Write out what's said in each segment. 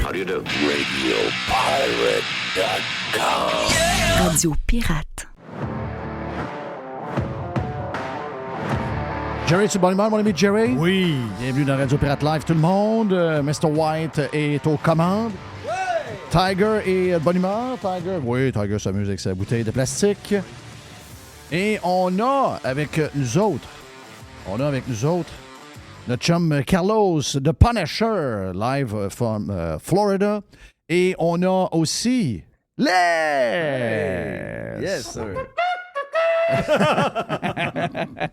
How do you do? RadioPirate.com. Yeah! Radio Pirate. Jerry, tu es bon humeur, mon ami Jerry? Oui. Bienvenue dans Radio Pirate Live, tout le monde. Mr. White est aux commandes. Tiger est de bonne humeur. Tiger s'amuse avec sa bouteille de plastique. Et on a avec nous autres notre chum Carlos, The Punisher, live from Florida. Et on a aussi Les! Yes, sir.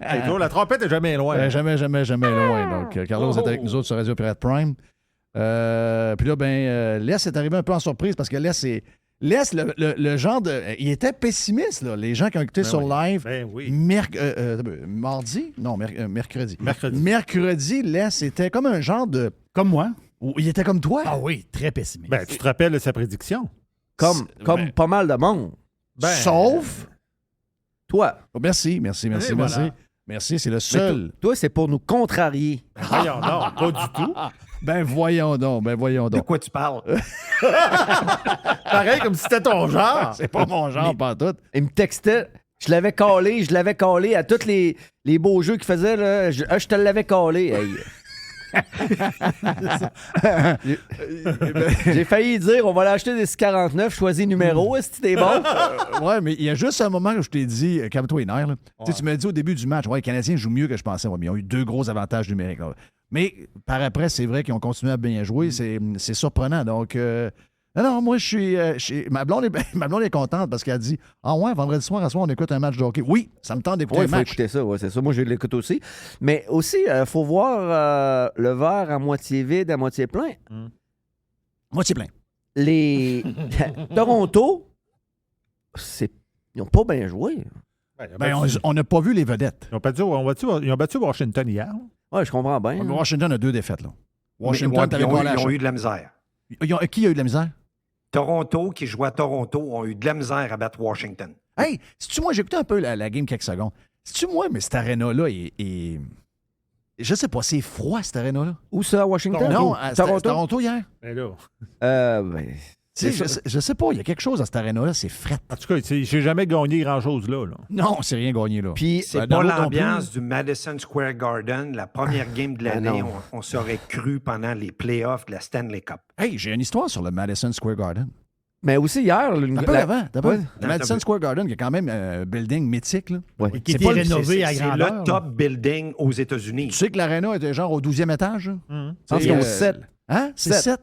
Hey, toi, la trompette est jamais loin. Jamais loin. Donc, Carlos est avec nous autres sur Radio Pirate Prime. Puis là, Les est arrivé un peu en surprise parce que Les, le genre de... Il était pessimiste, là. Les gens qui ont écouté sur live mardi? Non, mercredi. Mercredi, Les, c'était comme un genre de... Comme moi. Il était comme toi. Ah oui, très pessimiste. Ben, tu te rappelles de sa prédiction? Comme pas mal de monde. Sauf... Toi. Oh, merci. Voilà. Merci, c'est le seul. Toi, c'est pour nous contrarier. Voyons donc, pas du tout. Ben voyons donc. De quoi tu parles? Pareil, comme si c'était ton genre. C'est pas mon genre, pas tout. Il me textait. Je l'avais collé à tous les beaux jeux qu'il faisait. Là. Je te l'avais collé. Hey. J'ai failli dire on va l'acheter des 49, choisis numéro, est-ce que t'es bon? Ouais, mais il y a juste un moment où je t'ai dit, calme-toi les nerfs. Là. Ouais. Tu m'as dit au début du match, les Canadiens jouent mieux que je pensais. Ouais, mais ils ont eu 2 gros avantages numériques. Là. Mais par après, c'est vrai qu'ils ont continué à bien jouer. C'est surprenant. Donc, non, moi, je suis. Ma blonde est contente parce qu'elle a dit ah ouais, vendredi soir, on écoute un match de hockey. Oui, ça me tente d'écouter un match. Il faut écouter ça, c'est ça. Moi, je l'écoute aussi. Mais aussi, il faut voir le verre à moitié vide, à moitié plein. Moitié plein. Les Toronto, ils n'ont pas bien joué. On n'a pas vu les vedettes. Ils ont battu Washington hier. Oui, je comprends bien. Washington a 2 défaites. Là. Washington, ils ont eu de la misère. Qui a eu de la misère? Toronto, qui joue à Toronto, ont eu de la misère à battre Washington. Hey, si-tu moi, j'ai écouté un peu la game quelques secondes. Si-tu moi, mais cette aréna-là est... Je sais pas, c'est froid, cette aréna-là. Où ça, à Washington? Non, à Toronto hier. Ben là. Je sais pas, il y a quelque chose à cette aréna-là, c'est fret. En tout cas, j'ai jamais gagné grand-chose là. Non, c'est rien gagné là. Puis c'est pas l'ambiance du Madison Square Garden, la première game de l'année, on s'aurait cru pendant les playoffs de la Stanley Cup. Hey, j'ai une histoire sur le Madison Square Garden. Mais aussi hier... Un peu avant. Le Madison Square Garden, qui est quand même un building mythique. Là. Ouais. Qui était rénové à grandeur. C'est le top building aux États-Unis. Tu sais que l'aréna était genre au 12e étage? Je pense qu'ils ont 7. Hein? C'est 7.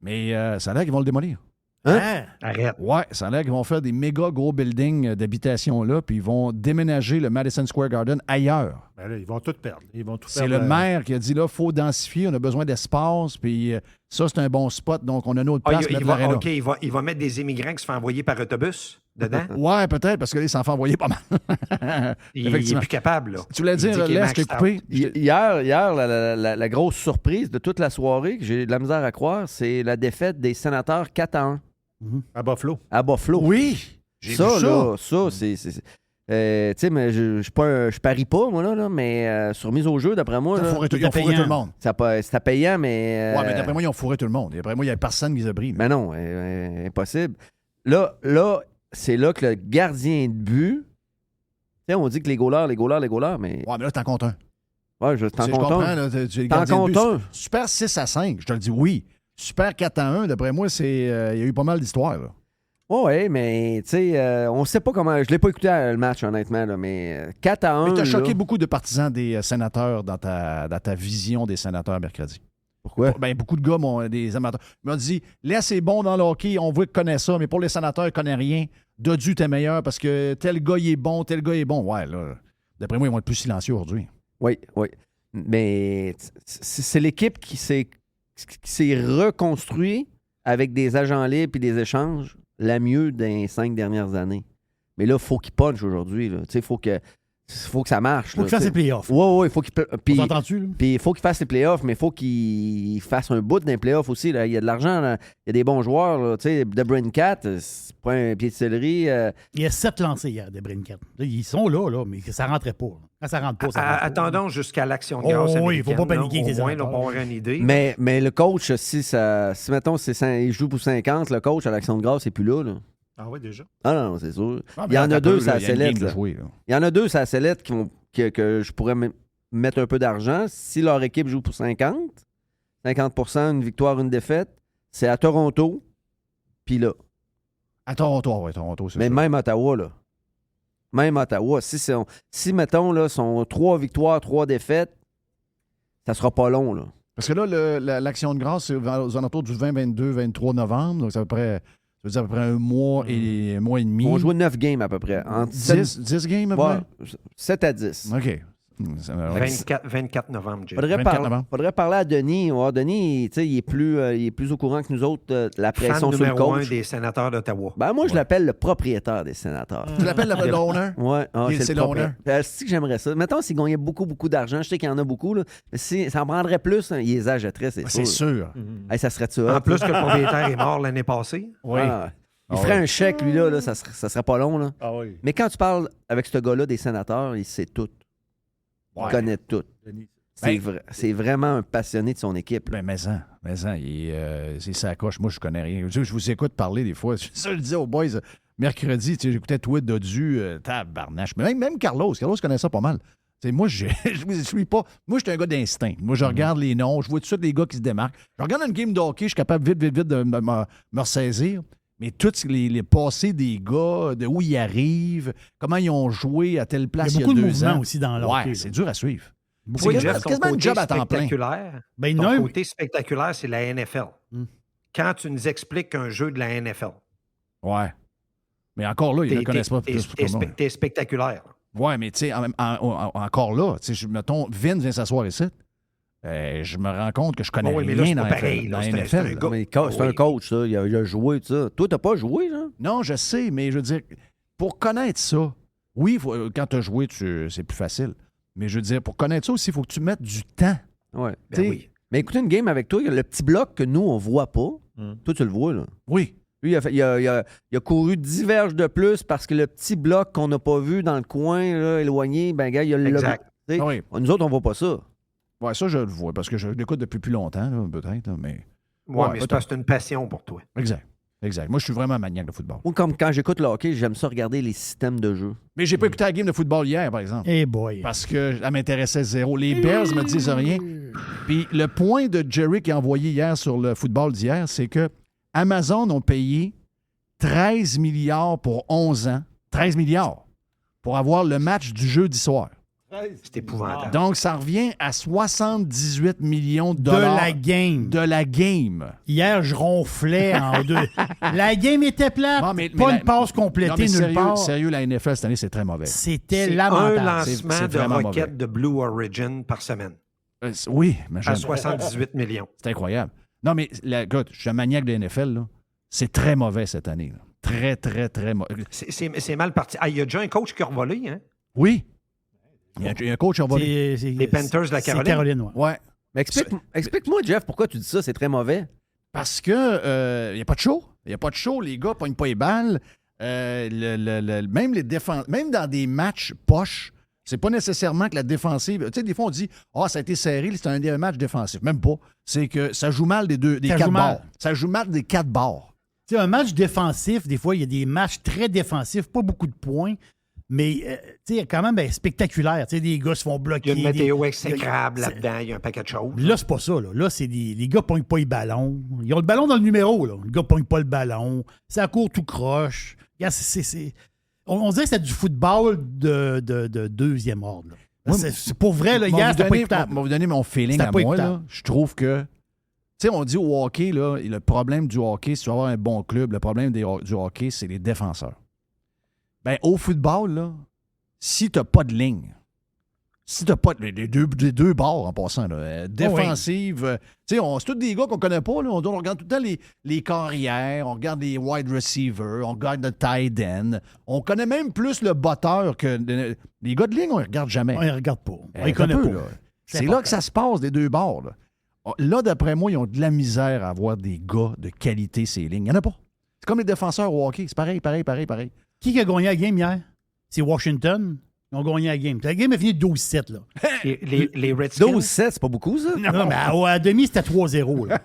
Mais ça a l'air qu'ils vont le démolir. Hein? Arrête. Ouais, ça a l'air qu'ils vont faire des méga gros buildings d'habitation là, puis ils vont déménager le Madison Square Garden ailleurs. Ben là, ils vont tout perdre. C'est le maire qui a dit là, il faut densifier, on a besoin d'espace, puis ça, c'est un bon spot, donc on a notre place pour mettre l'aréna. OK, il va mettre des immigrants qui se font envoyer par autobus dedans? Ouais, peut-être, parce que là, ils s'en font envoyer pas mal. Il est plus capable, là. Tu voulais dire, laisse que coupé. Hier, la grosse surprise de toute la soirée, que j'ai de la misère à croire, c'est la défaite des Sénateurs 4-1. À Buffalo. Oui! J'ai vu ça. Ça, c'est... tu sais, mais je parie pas, moi, là, mais sur mise au jeu, d'après moi... Ils ont fourré tout le monde. C'était payant, mais... Ouais, mais d'après moi, ils ont fourré tout le monde. D'après moi, il n'y avait personne qui les a pris. Mais non, impossible. Là, c'est là que le gardien de but... Tu sais, on dit que les goalers, mais... Ouais, mais là, t'en comptes un. Ouais, t'en comptes un. T'en comptes un. Super 6-5, je te le dis, oui. Super 4-1, d'après moi, il y a eu pas mal d'histoires, là. Oui, mais tu sais, on sait pas comment. Je l'ai pas écouté le match, honnêtement, là, mais 4-1. Mais tu as choqué beaucoup de partisans des sénateurs dans ta vision des sénateurs mercredi. Pourquoi? Ben, beaucoup de gars, des amateurs, m'ont dit là, c'est bon dans le hockey, on voit qu'ils connaissent ça, mais pour les sénateurs, ils ne connaissent rien. Dodu, t'es meilleur parce que tel gars, il est bon, tel gars, il est bon. Ouais, là, d'après moi, ils vont être plus silencieux aujourd'hui. Oui. Mais c'est l'équipe qui s'est reconstruite avec des agents libres et des échanges la mieux des 5 dernières années. Mais là, il faut qu'il punch aujourd'hui. Il faut que faut que ça marche. Faut qu'il fasse les playoffs. Oui, il faut qu'il. On s'entend-tu, là? Puis il faut qu'il fasse les playoffs, mais il faut qu'il fasse un bout d'un playoff aussi. Là. Il y a de l'argent, là. Il y a des bons joueurs. Là. Tu sais, DeBrincat, c'est pas un pied de céleri. Il y a 7 lancés hier, DeBrincat. Là, ils sont là, mais ça rentrait pas. Quand ça rentre pas, ça rentre pas. Attendons jusqu'à l'action de grâce. Oui, il ne faut pas paniquer avec au tes moins, là, amateurs. pour avoir une idée. Mais le coach, si mettons, il joue pour 50, le coach à l'action de grâce, c'est plus là. Ah oui, déjà. Ah non, c'est sûr. Ah, Il y en a deux, ça il y a une game sellette. de Là. jouer, là. Il y en a deux, ça sellette que je pourrais mettre un peu d'argent. Si leur équipe joue pour 50, une victoire, une défaite, c'est à Toronto, puis là. À Toronto, oui, Toronto, c'est Mais sûr. même Ottawa, là. Même Ottawa. Si mettons, là, sont 3 victoires, 3 défaites, ça sera pas long, là. Parce que là, l'action de grâce, c'est aux alentours du 20, 22, 23 novembre. Donc, ça veut dire à peu près un mois et demi. On joue 9 games à peu près. 10 games, à peu près? 7 à 10. OK. 24 novembre, Jay. Faudrait 24 novembre. faudrait parler à Denis. Ouais, Denis, tu sais, il est plus au courant que nous autres de la Fan pression sur le numéro 1 coach. des sénateurs d'Ottawa. Ben, moi, je l'appelle le propriétaire des sénateurs. Tu l'appelles l'owner? Ouais, C'est le l'owner. propriétaire. C'est que j'aimerais ça. Mettons, s'il gagnait beaucoup d'argent, je sais qu'il y en a beaucoup, là, mais si ça en prendrait plus, hein, il les achèterait, c'est sûr. C'est sûr. Hey, ça serait ça. En plus que le propriétaire est mort l'année passée. Oui. Il ferait un chèque, lui, là, ça serait pas long. Là. Ah oui. Mais quand tu parles avec ce gars-là des sénateurs, il sait tout. Il Ouais. connaît tout. C'est vraiment un passionné de son équipe. Ben, mais c'est sa coche. Moi, je connais rien. Je vous écoute parler des fois. Ça, je disais aux boys, mercredi, j'écoutais Tweet Dodu, tabarnache. Mais même Carlos connaît ça pas mal. Moi, je suis pas. Moi, je suis un gars d'instinct. Moi, je regarde les noms, je vois tout de suite les gars qui se démarquent. Je regarde une game de hockey, je suis capable vite de me ressaisir. Mais tous les passés des gars, de où ils arrivent, comment ils ont joué à telle place Il y a il y beaucoup a de 2 mouvements ans. aussi dans le Ouais, hockey, c'est là. dur à suivre. Oui, C'est Jeff, ton quasiment un côté job à temps plein. spectaculaire. Ben, Ton non, côté spectaculaire, c'est la NFL. Quand tu nous expliques un jeu de la NFL, Ouais. Mais encore là, ils ne le connaissent pas plus que moi. t'es spectaculaire. Ouais, mais tu sais, encore là, tu sais, mettons, Vince vient s'asseoir ici. Je me rends compte que je connais Oui, mais là, rien c'est dans pas la pareil, là. C'est un NFL. gars. Mais c'est un coach, ça. Il a joué, tout ça. Toi, t'as pas joué, là? Non, je sais, mais je veux dire, pour connaître ça, oui, quand tu as joué, c'est plus facile. Mais je veux dire, pour connaître ça aussi, il faut que tu mettes du temps. Ouais. Tu sais, oui. Mais écoutez une game avec toi, il y a le petit bloc que nous, on voit pas. Toi, tu le vois, là. Oui. Lui, il a couru 10 verges de plus parce que le petit bloc qu'on n'a pas vu dans le coin, là, éloigné, ben, gars, il y a le. Exact. Tu sais, Ah oui. Nous autres, on voit pas ça. Ouais, ça, je le vois, parce que je l'écoute depuis plus longtemps, là, peut-être, là, mais... Ouais, Ouais, mais c'est parce que c'est une passion pour toi. Exact. Moi, je suis vraiment maniaque de football. Ou comme quand j'écoute le hockey, j'aime ça regarder les systèmes de jeu. Mais j'ai pas écouté la game de football hier, par exemple. Eh boy. Parce qu'elle m'intéressait zéro. Les Bears me disent rien. Puis le point de Jerry qui a envoyé hier sur le football d'hier, c'est que Amazon ont payé 13 milliards pour 11 ans. 13 milliards pour avoir le match du jeudi soir. C'est épouvantable. Donc, ça revient à 78 millions de De dollars la game. de la game. Hier, je ronflais en deux. La game était plate. Non, mais pas la- une passe Non, complétée mais nulle part. sérieux, la NFL cette année, c'est très mauvais. C'était C'est un lamentable. lancement C'est de vraiment roquettes mauvais. de Blue Origin par semaine. Oui, mais À 78 millions. c'est incroyable. Non, mais écoute, je suis un maniaque de NFL, là. C'est très mauvais cette année. Là. Très, très, très mauvais. C'est mal parti. Ah, il y a déjà un coach qui a revolé, hein? Oui. Il y a un coach en volé. Les Panthers de la C'est Caroline. Caroline, ouais. Ouais. Mais explique-moi, Jeff, pourquoi tu dis ça, c'est très mauvais? Parce que il n'y a pas de show. Il n'y a pas de show. Les gars ne pognent pas les balles. Même les défenses, même dans des matchs poches, c'est pas nécessairement que la défensive. Tu sais, des fois, on dit ça a été serré, c'est un des matchs défensifs. Même pas. C'est que ça joue mal des Ça quatre joue mal. bords. Ça joue mal des 4 bords. Tu sais, un match défensif, des fois, il y a des matchs très défensifs, pas beaucoup de points, mais tu sais, quand même spectaculaire. Tu sais, des gars se font Il bloquer. y a une météo des- exécrable là-dedans. Il y a un paquet de choses. Là, c'est pas ça. Là, c'est les gars pognent pas les ballons. Ils ont le ballon dans le numéro. Là. Les gars pognent pas le ballon. Ça court tout croche. Regarde, on dirait que c'est du football de deuxième ordre. Là. Oui, C'est pour vrai, là, hier, c'était pas écoutable. Je vais vous donner mon feeling C'était à pas moi. Là. écoutable. Je trouve que. Tu sais, on dit au hockey, là, le problème du hockey, si tu veux avoir un bon club, le problème du hockey, c'est les défenseurs. Ben, au football, là, si tu n'as pas de ligne, si t'as pas les deux bords en passant, là, défensive, tu sais, c'est tous des gars qu'on connaît pas. Là, on regarde tout le temps les carrières, on regarde les wide receivers, on regarde le tight end. On connaît même plus le botteur que les gars de ligne, on les regarde jamais. On les regarde pas. On les connaît pas. Là. C'est là que ça se passe des deux bords. Là, d'après moi, ils ont de la misère à avoir des gars de qualité ces lignes. Il n'y en a pas. C'est comme les défenseurs au hockey. C'est pareil. Qui a gagné la game hier? C'est Washington. Ils ont gagné la game. La game est finie 12-7. Là. Les Redskins. 12-7, c'est pas beaucoup, ça? Non, mais à demi, c'était 3-0. Là.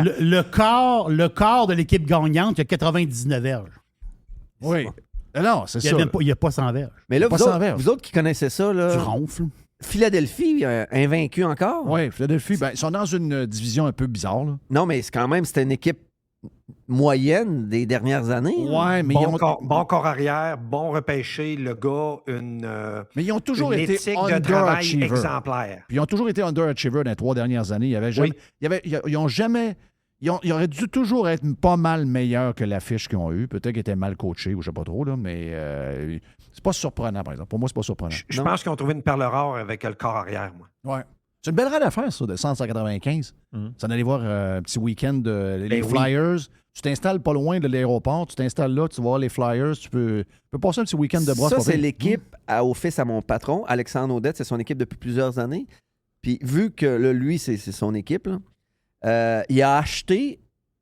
Le quart de l'équipe gagnante, il y a 99 verges. Oui. Non, c'est ça. Il n'y a pas 100 verges. Mais là, Pas vous sans autres, verge. vous autres qui connaissez ça, là, Tu ronfles. Philadelphie, invaincu encore? Oui, Philadelphie, ils sont dans une division un peu bizarre. Là. Non, mais c'est quand même, c'était une équipe moyenne des dernières années. Ouais, mais Bon corps arrière, bon repêché, le gars, mais ils ont toujours une été éthique de travail underachievers. exemplaire. Puis ils ont toujours été underachievers dans les 3 dernières années. Ils ont jamais. Ils auraient dû toujours être pas mal meilleurs que l'affiche qu'ils ont eue. Peut-être qu'ils étaient mal coachés ou je sais pas trop, là, mais c'est pas surprenant, par exemple. Pour moi, c'est pas surprenant. Je pense qu'ils ont trouvé une perle rare avec le corps arrière, moi. Ouais. C'est une belle rade d'affaires, ça, de 195. Ça d'aller voir un petit week-end les Flyers. Tu t'installes pas loin de l'aéroport, tu t'installes là, tu vas voir les Flyers, tu peux passer un petit week-end de brosse. Ça, c'est l'équipe au fils à mon patron, Alexandre Audette, c'est son équipe depuis plusieurs années. Puis vu que là, lui, c'est son équipe, là, il a acheté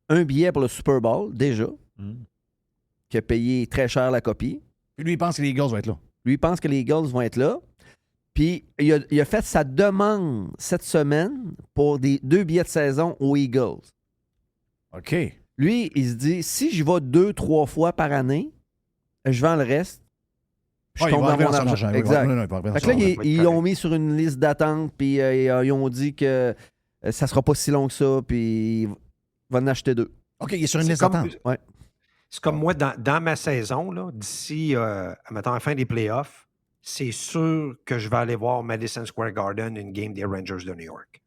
un billet pour le Super Bowl, déjà, qui a payé très cher la copie. Puis lui, il pense que les Eagles vont être là. Lui, il pense que les Eagles vont être là. Puis il a fait sa demande cette semaine pour 2 billets de saison aux Eagles. OK. Lui, il se dit, si je vais 2-3 fois par année, je vends le reste. Puis je tombe dans mon argent. Exact. Fait que là, ils l'ont mis sur une liste d'attente, puis ils ont dit que ça sera pas si long que ça, puis il va en acheter 2. OK, il est sur une liste d'attente. Ouais. C'est comme moi, dans ma saison, là, d'ici, mettons, à la fin des playoffs, c'est sûr que je vais aller voir au Madison Square Garden une game des Rangers de New York.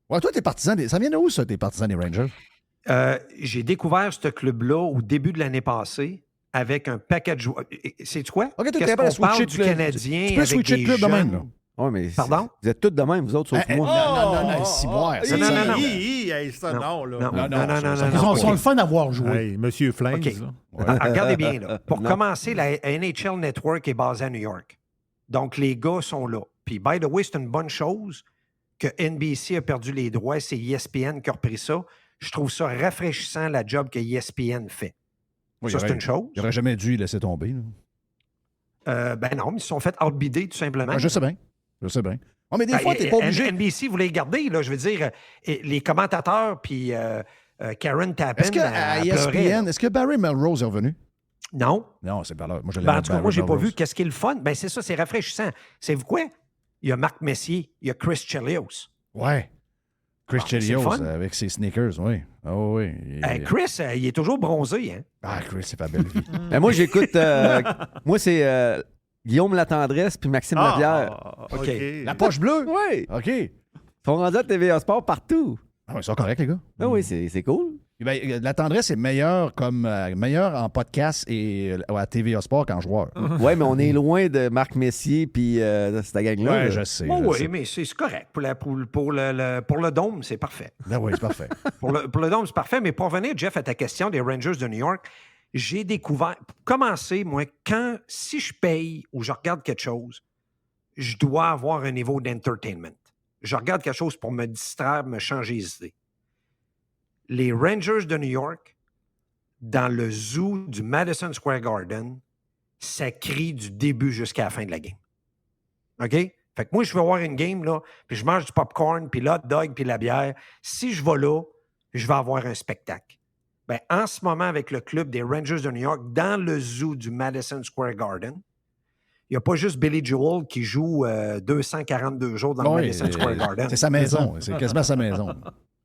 Ouais, toi, t'es partisan des... Ça vient de où, ça, tes partisans des Rangers? J'ai découvert ce club-là au début de l'année passée avec un paquet de joueurs. Sais-tu quoi? OK, Qu'est-ce qu'on parle du Canadien tu peux avec switcher des de club de même, jeunes... là. Ouais, mais Pardon? vous êtes tous de même, vous autres, sauf moi. Non, ciboire. Non. Ils sont le fun à voir jouer. Hey, Monsieur Flames, OK. là. Regardez bien, là. Pour Non. commencer, la NHL Network est basée à New York. Donc, les gars sont là. Puis, by the way, c'est une bonne chose que NBC a perdu les droits. C'est ESPN qui a repris ça. Je trouve ça rafraîchissant, la job que ESPN fait. Oui, ça, c'est une chose. Il n'aurait jamais dû laisser tomber. Ben non, mais ils se sont fait outbider, tout simplement. Je sais bien. Oh, mais des fois, tu n'es pas obligé. NBC voulait les garder, là. Je veux dire, les commentateurs, puis Karen Tappan. Est-ce qu'à ESPN, est-ce que Barry Melrose est revenu? Non. Non, c'est pas là. Moi, je En tout cas, moi, je n'ai pas vu. Qu'est-ce qui est le fun? Ben, c'est ça, c'est rafraîchissant. Savez-vous quoi? Il y a Marc Messier, il y a Chris Chelios. Ouais. Chris Chelios fun. avec ses sneakers, oui. Oh, oui. Chris, il est toujours bronzé, hein? Ah, Chris, c'est pas belle vie. Ben, moi, j'écoute. Moi, c'est Guillaume Latendresse puis Maxime Lapierre. OK. La poche bleue? Oui. OK. Ils sont rendus à TVA Sport partout. Ah, ils sont corrects, les gars. Ah oui, c'est cool. Ben, la tendresse est meilleure meilleure en podcast et à TVA Sport qu'en joueur. Oui, mais on est loin de Marc Messier puis cette gang-là. Ouais, là. je sais. Bon, je oui, sais. mais c'est correct. Pour le Dôme, c'est parfait. Ben oui, c'est parfait. Pour le Dôme, c'est parfait. Mais pour revenir, Jeff, à ta question des Rangers de New York, j'ai découvert... Pour commencer, moi, si je paye ou je regarde quelque chose, je dois avoir un niveau d'entertainment. Je regarde quelque chose pour me distraire, me changer les idées. Les Rangers de New York, dans le zoo du Madison Square Garden, ça crie du début jusqu'à la fin de la game. OK? Fait que moi, je vais voir une game, là, puis je mange du popcorn, puis l'hot dog, puis la bière. Si je vais là, je vais avoir un spectacle. Ben, en ce moment, avec le club des Rangers de New York, dans le zoo du Madison Square Garden, il n'y a pas juste Billy Joel qui joue 242 jours dans le Madison Square Garden. C'est sa maison. C'est quasiment sa maison.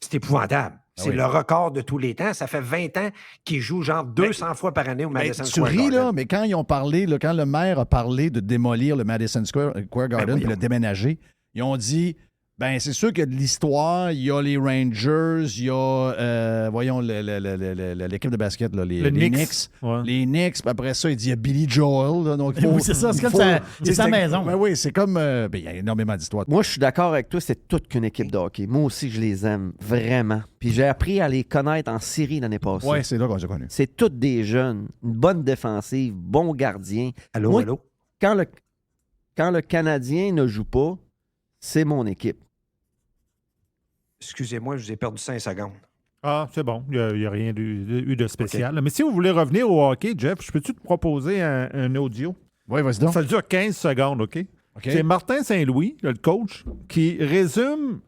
C'est épouvantable. C'est oui. le record de tous les temps. Ça fait 20 ans qu'il joue genre 200 fois par année au Madison Tu Square ris, Garden. là, mais quand ils ont parlé, là, quand le maire a parlé de démolir le Madison Square Garden et le déménager, ils ont dit Ben, c'est sûr qu'il y a de l'histoire. Il y a les Rangers, il y a, voyons, l'équipe de basket, là, les Knicks. Ouais. Les Knicks, puis après ça, il dit il y a Billy Joel. Là, donc Oui, c'est ça. C'est comme c'est sa maison. Ben oui, c'est comme. Ben, il y a énormément d'histoires. Moi, je suis d'accord avec toi, c'est toute qu'une équipe de hockey. Moi aussi, je les aime, vraiment. Puis j'ai appris à les connaître en série l'année passée. Oui, c'est là qu'on s'est connus. C'est toutes des jeunes, une bonne défensive, bon gardien. Allô? Quand le Canadien ne joue pas, c'est mon équipe. Excusez-moi, je vous ai perdu 5 secondes. Ah, c'est bon. Il n'y a rien eu de spécial. Okay. Mais si vous voulez revenir au hockey, Jeff, je peux-tu te proposer un audio? Oui, vas-y donc. Ça dure 15 secondes, OK? C'est Martin Saint-Louis, le coach, qui résume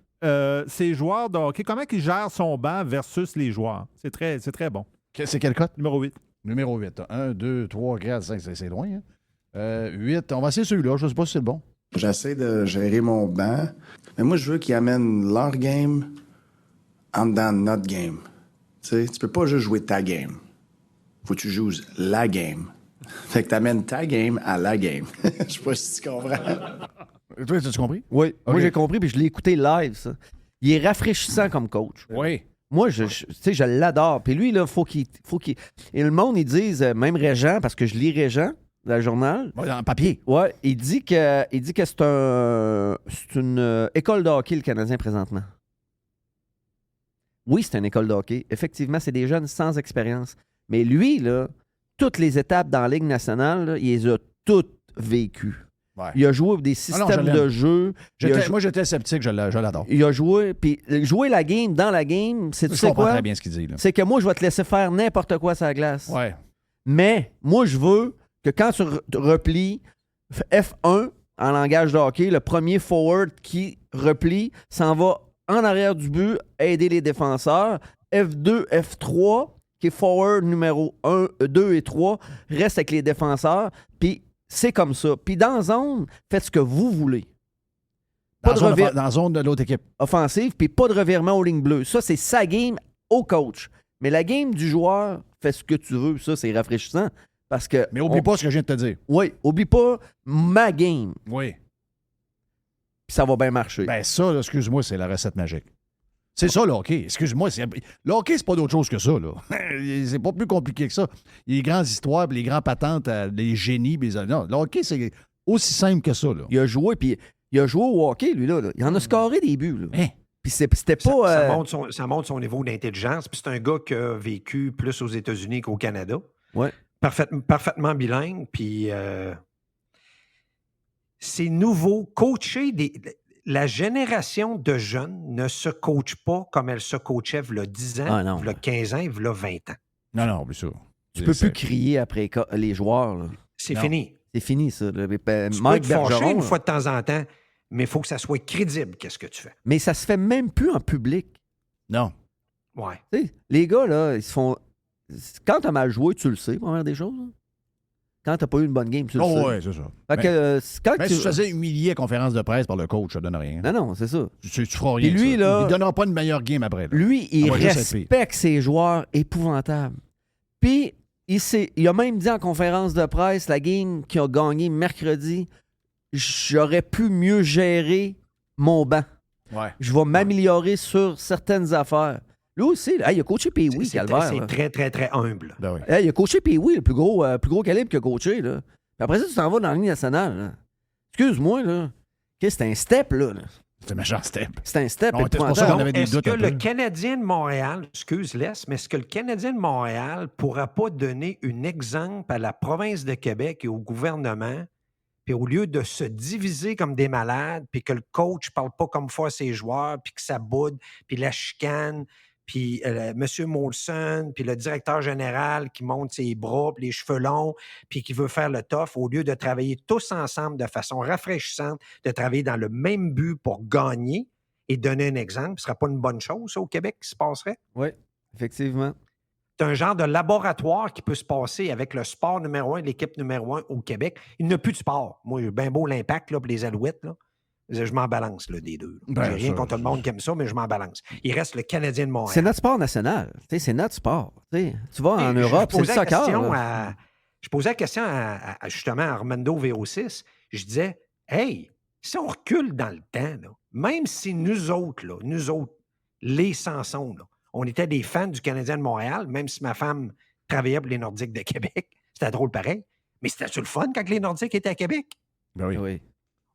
ses joueurs de hockey, comment il gère son banc versus les joueurs. C'est très bon. C'est quel code? Numéro 8. Numéro 8. 1, 2, 3, 4, 5, c'est loin. Hein? 8, on va essayer celui-là. Je ne sais pas si c'est le bon. J'essaie de gérer mon banc, mais moi, je veux qu'ils amènent leur game en dedans de notre game. Tu sais, tu peux pas juste jouer ta game. Faut que tu joues la game. Fait que t'amènes ta game à la game. Je sais pas si tu comprends. Toi, as-tu compris? Oui, okay. Moi j'ai compris, puis je l'ai écouté live, ça. Il est rafraîchissant comme coach. Oui. Moi, je l'adore. Puis lui, là, faut qu'il... Et le monde, ils disent, même Régent, parce que je lis Régent, dans le journal. Ouais, en papier. Ouais, il dit que c'est une école de hockey, le Canadien, présentement. Oui, c'est une école de hockey. Effectivement, c'est des jeunes sans expérience. Mais lui, là, toutes les étapes dans la Ligue nationale, là, il les a toutes vécues. Ouais. Il a joué des systèmes de jeu. Moi, j'étais sceptique, je l'adore. Il a joué, puis jouer la game dans la game, c'est tu sais quoi? Très bien ce qu'il dit. Là. C'est que moi, je vais te laisser faire n'importe quoi sur la glace. Ouais. Mais moi, je veux que quand tu replies F1 en langage de hockey, le premier forward qui replie s'en va en arrière du but aider les défenseurs. F2, F3, qui est forward numéro 1, 2 et 3, reste avec les défenseurs. Puis c'est comme ça. Puis dans zone, faites ce que vous voulez. Dans la zone de l'autre équipe. Offensive, puis pas de revirement aux lignes bleues. Ça, c'est sa game au coach. Mais la game du joueur, fais ce que tu veux. Ça, c'est rafraîchissant. Parce que, mais oublie pas ce que je viens de te dire. Oui, oublie pas ma game. Oui. Puis ça va bien marcher. Ben ça, là, excuse-moi, c'est la recette magique. C'est ça, le hockey. Excuse-moi. Le hockey, c'est pas d'autre chose que ça. Là. C'est pas plus compliqué que ça. Les grandes histoires, les grands patentes, les génies. Non, le hockey, c'est aussi simple que ça. Là. Il a joué, puis il a joué au hockey, lui. Là. Il en a scoré des buts. Là. Hein? Puis c'était pas... Ça montre son niveau d'intelligence. Puis c'est un gars qui a vécu plus aux États-Unis qu'au Canada. Ouais. Parfaitement bilingue. Puis c'est nouveau. Coacher la génération de jeunes ne se coach pas comme elle se coachait il y a 10 ans, il y a 15 ans, il y a 20 ans. Non, bien sûr. Tu peux plus crier après les joueurs. Là. C'est fini. C'est fini, ça. Tu peux te fâcher une fois de temps en temps, mais il faut que ça soit crédible, qu'est-ce que tu fais. Mais ça se fait même plus en public. Non. Ouais. T'sais, les gars, là, ils se font... Quand t'as mal joué, tu le sais, première des choses. Là. Quand t'as pas eu une bonne game, tu le sais. Oh, ouais, c'est ça. Fait que, quand si tu te faisais humilier à conférence de presse par le coach, ça donne rien. Non, c'est ça. Tu feras rien. Et lui, ça. là... Il donnera pas une meilleure game après. Là. Lui, il respecte ses joueurs épouvantables. Puis, il a même dit en conférence de presse, la game qu'il a gagnée mercredi, j'aurais pu mieux gérer mon banc. Ouais. Je vais m'améliorer sur certaines affaires. Lui aussi, il a coaché Pee-Wee, Calvaire. C'est très, très, très humble. Ben oui. Il a coaché Pee-Wee, le plus gros calibre qu'il a coaché. Là. Puis après ça, tu t'en vas dans la Ligue nationale. Là. Excuse-moi, là. C'est un step, là. C'est un méchant step. C'est un step. Est-ce que le Canadien de Montréal, mais est-ce que le Canadien de Montréal ne pourra pas donner un exemple à la province de Québec et au gouvernement, puis au lieu de se diviser comme des malades, puis que le coach ne parle pas comme faut à ses joueurs, puis que ça boude, puis la chicane, puis M. Molson, puis le directeur général qui monte ses bras, puis les cheveux longs, puis qui veut faire le tough, au lieu de travailler tous ensemble de façon rafraîchissante, de travailler dans le même but pour gagner et donner un exemple, ce ne serait pas une bonne chose, ça, au Québec, qui se passerait? Oui, effectivement. C'est un genre de laboratoire qui peut se passer avec le sport numéro 1, l'équipe numéro 1 au Québec. Il n'y a plus de sport. Moi, j'ai bien beau l'Impact, là, pour les Alouettes, là. Je m'en balance là, des deux. J'ai rien contre le monde qui aime ça, mais je m'en balance. Il reste le Canadien de Montréal. C'est notre sport national. C'est notre sport. Tu vas en Europe, c'est le soccer. Je posais la question justement à Armando VO6. Je disais, hey, si on recule dans le temps, là, même si nous autres, les Sansons, là, on était des fans du Canadien de Montréal, même si ma femme travaillait pour les Nordiques de Québec, c'était drôle pareil, mais c'était-tu le fun quand les Nordiques étaient à Québec? Ben oui.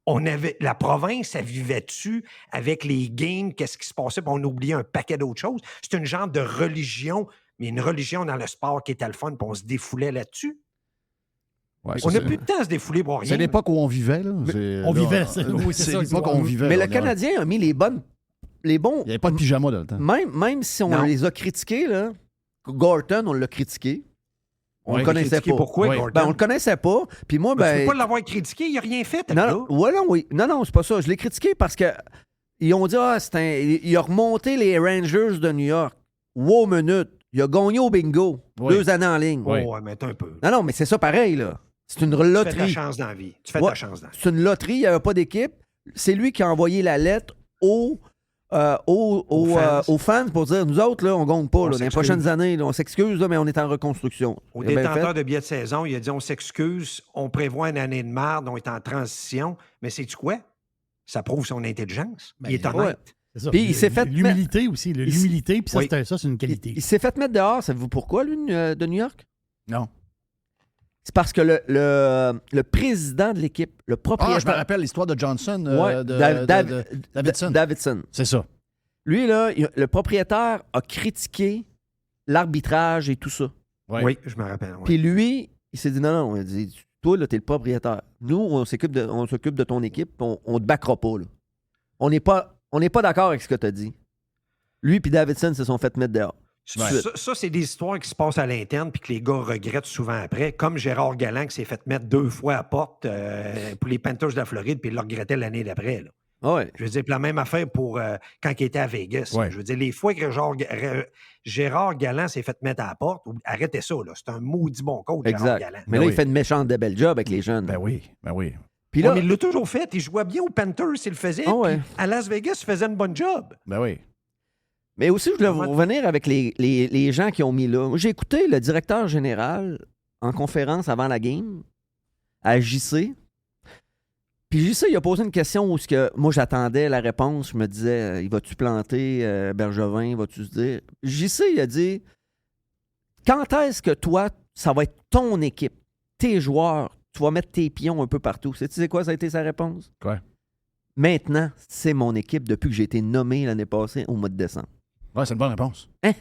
On avait, la province, elle vivait-tu avec les games, qu'est-ce qui se passait, puis on oubliait un paquet d'autres choses. C'est une genre de religion, mais une religion dans le sport qui était le fun, puis on se défoulait là-dessus. Ouais, on n'a plus de temps à se défouler pour rien. C'est l'époque où on vivait. Là. On vivait, c'est l'époque où on vivait. Mais le Canadien a mis les bons. Il n'y avait pas de pyjama dans le temps. Même si on les a critiqués, là, Gorton, on l'a critiqué. On le connaissait pas. Pourquoi, Gorton? On le connaissait pas. Puis moi, tu peux pas l'avoir critiqué, il n'a rien fait. Non, c'est pas ça. Je l'ai critiqué parce que ils ont dit il a remonté les Rangers de New York. Wow, minute. Il a gagné au bingo 2 années en ligne. Ouais, mais un peu. Non, mais c'est ça pareil, là. C'est une loterie. Tu fais ta chance dans la vie. C'est une loterie, il n'y avait pas d'équipe. C'est lui qui a envoyé la lettre aux fans pour dire nous autres, là, on ne gagne pas. Dans les prochaines années, là, on s'excuse, là, mais on est en reconstruction. Au détenteur de billets de saison, il a dit on s'excuse, on prévoit une année de merde, on est en transition. Mais sais-tu quoi? Ça prouve son intelligence. Il est honnête. C'est ça. Puis il s'est fait l'humilité aussi. L'humilité, puis ça, c'est une qualité. Il s'est fait mettre dehors. Savez-vous pourquoi, lui, de New York? Non. C'est parce que le président de l'équipe, le propriétaire... je me rappelle l'histoire de Johnson, Davidson. Davidson. C'est ça. Lui, là, le propriétaire a critiqué l'arbitrage et tout ça. Oui, je me rappelle. Puis lui, il s'est dit non, il a dit, toi, là, t'es le propriétaire. Nous, on s'occupe de ton équipe, on te backera pas, là. On n'est pas d'accord avec ce que tu as dit. Lui et Davidson se sont fait mettre dehors. Ça, c'est des histoires qui se passent à l'interne puis que les gars regrettent souvent après, comme Gérard Galland qui s'est fait mettre 2 fois à porte pour les Panthers de la Floride puis il le regrettait l'année d'après. Là. Ouais. Je veux dire, la même affaire pour quand il était à Vegas. Ouais. Je veux dire, les fois que Gérard Galland s'est fait mettre à la porte, arrêtez ça. Là. C'est un maudit bon coach, Gérard Galland. Mais là, il fait une méchante de belle job avec les jeunes. Ben oui. Puis là, mais il l'a toujours fait. Il jouait bien aux Panthers, il le faisait. À Las Vegas, il faisait une bonne job. Ben oui. Mais aussi, je voulais revenir avec les gens qui ont mis là. J'ai écouté le directeur général en conférence avant la game à JC. Puis JC, il a posé une question où moi, j'attendais la réponse. Je me disais, il va-tu planter Bergevin? Va-tu se dire? JC, il a dit, quand est-ce que toi, ça va être ton équipe, tes joueurs, tu vas mettre tes pions un peu partout? Tu sais quoi, ça a été sa réponse? Quoi? Maintenant, c'est mon équipe depuis que j'ai été nommé l'année passée au mois de décembre. Ouais, c'est une bonne réponse. Hein?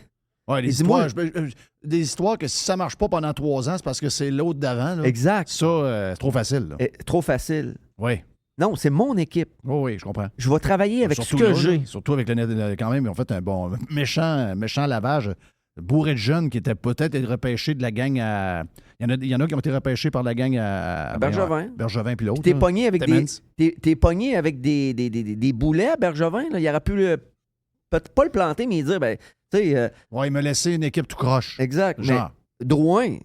Ouais, des histoires que si ça marche pas pendant 3 ans, c'est parce que c'est l'autre d'avant. Là. Exact. Ça, c'est trop facile. Là. Trop facile. Oui. Non, c'est mon équipe. Oui, je comprends. Je vais travailler avec surtout ce que là, j'ai. Surtout avec quand même, ils ont fait un bon méchant lavage. Bourré de jeunes qui étaient peut-être repêchés de la gang à... Il y en a qui ont été repêchés par la gang à Bergevin. Bergevin puis l'autre. T'es pogné avec des boulets à Bergevin. Là. Il aurait pu peut-être pas le planter, mais dire, ben, tu sais... il m'a laissé une équipe tout croche. Exact. Genre. Mais Drouin...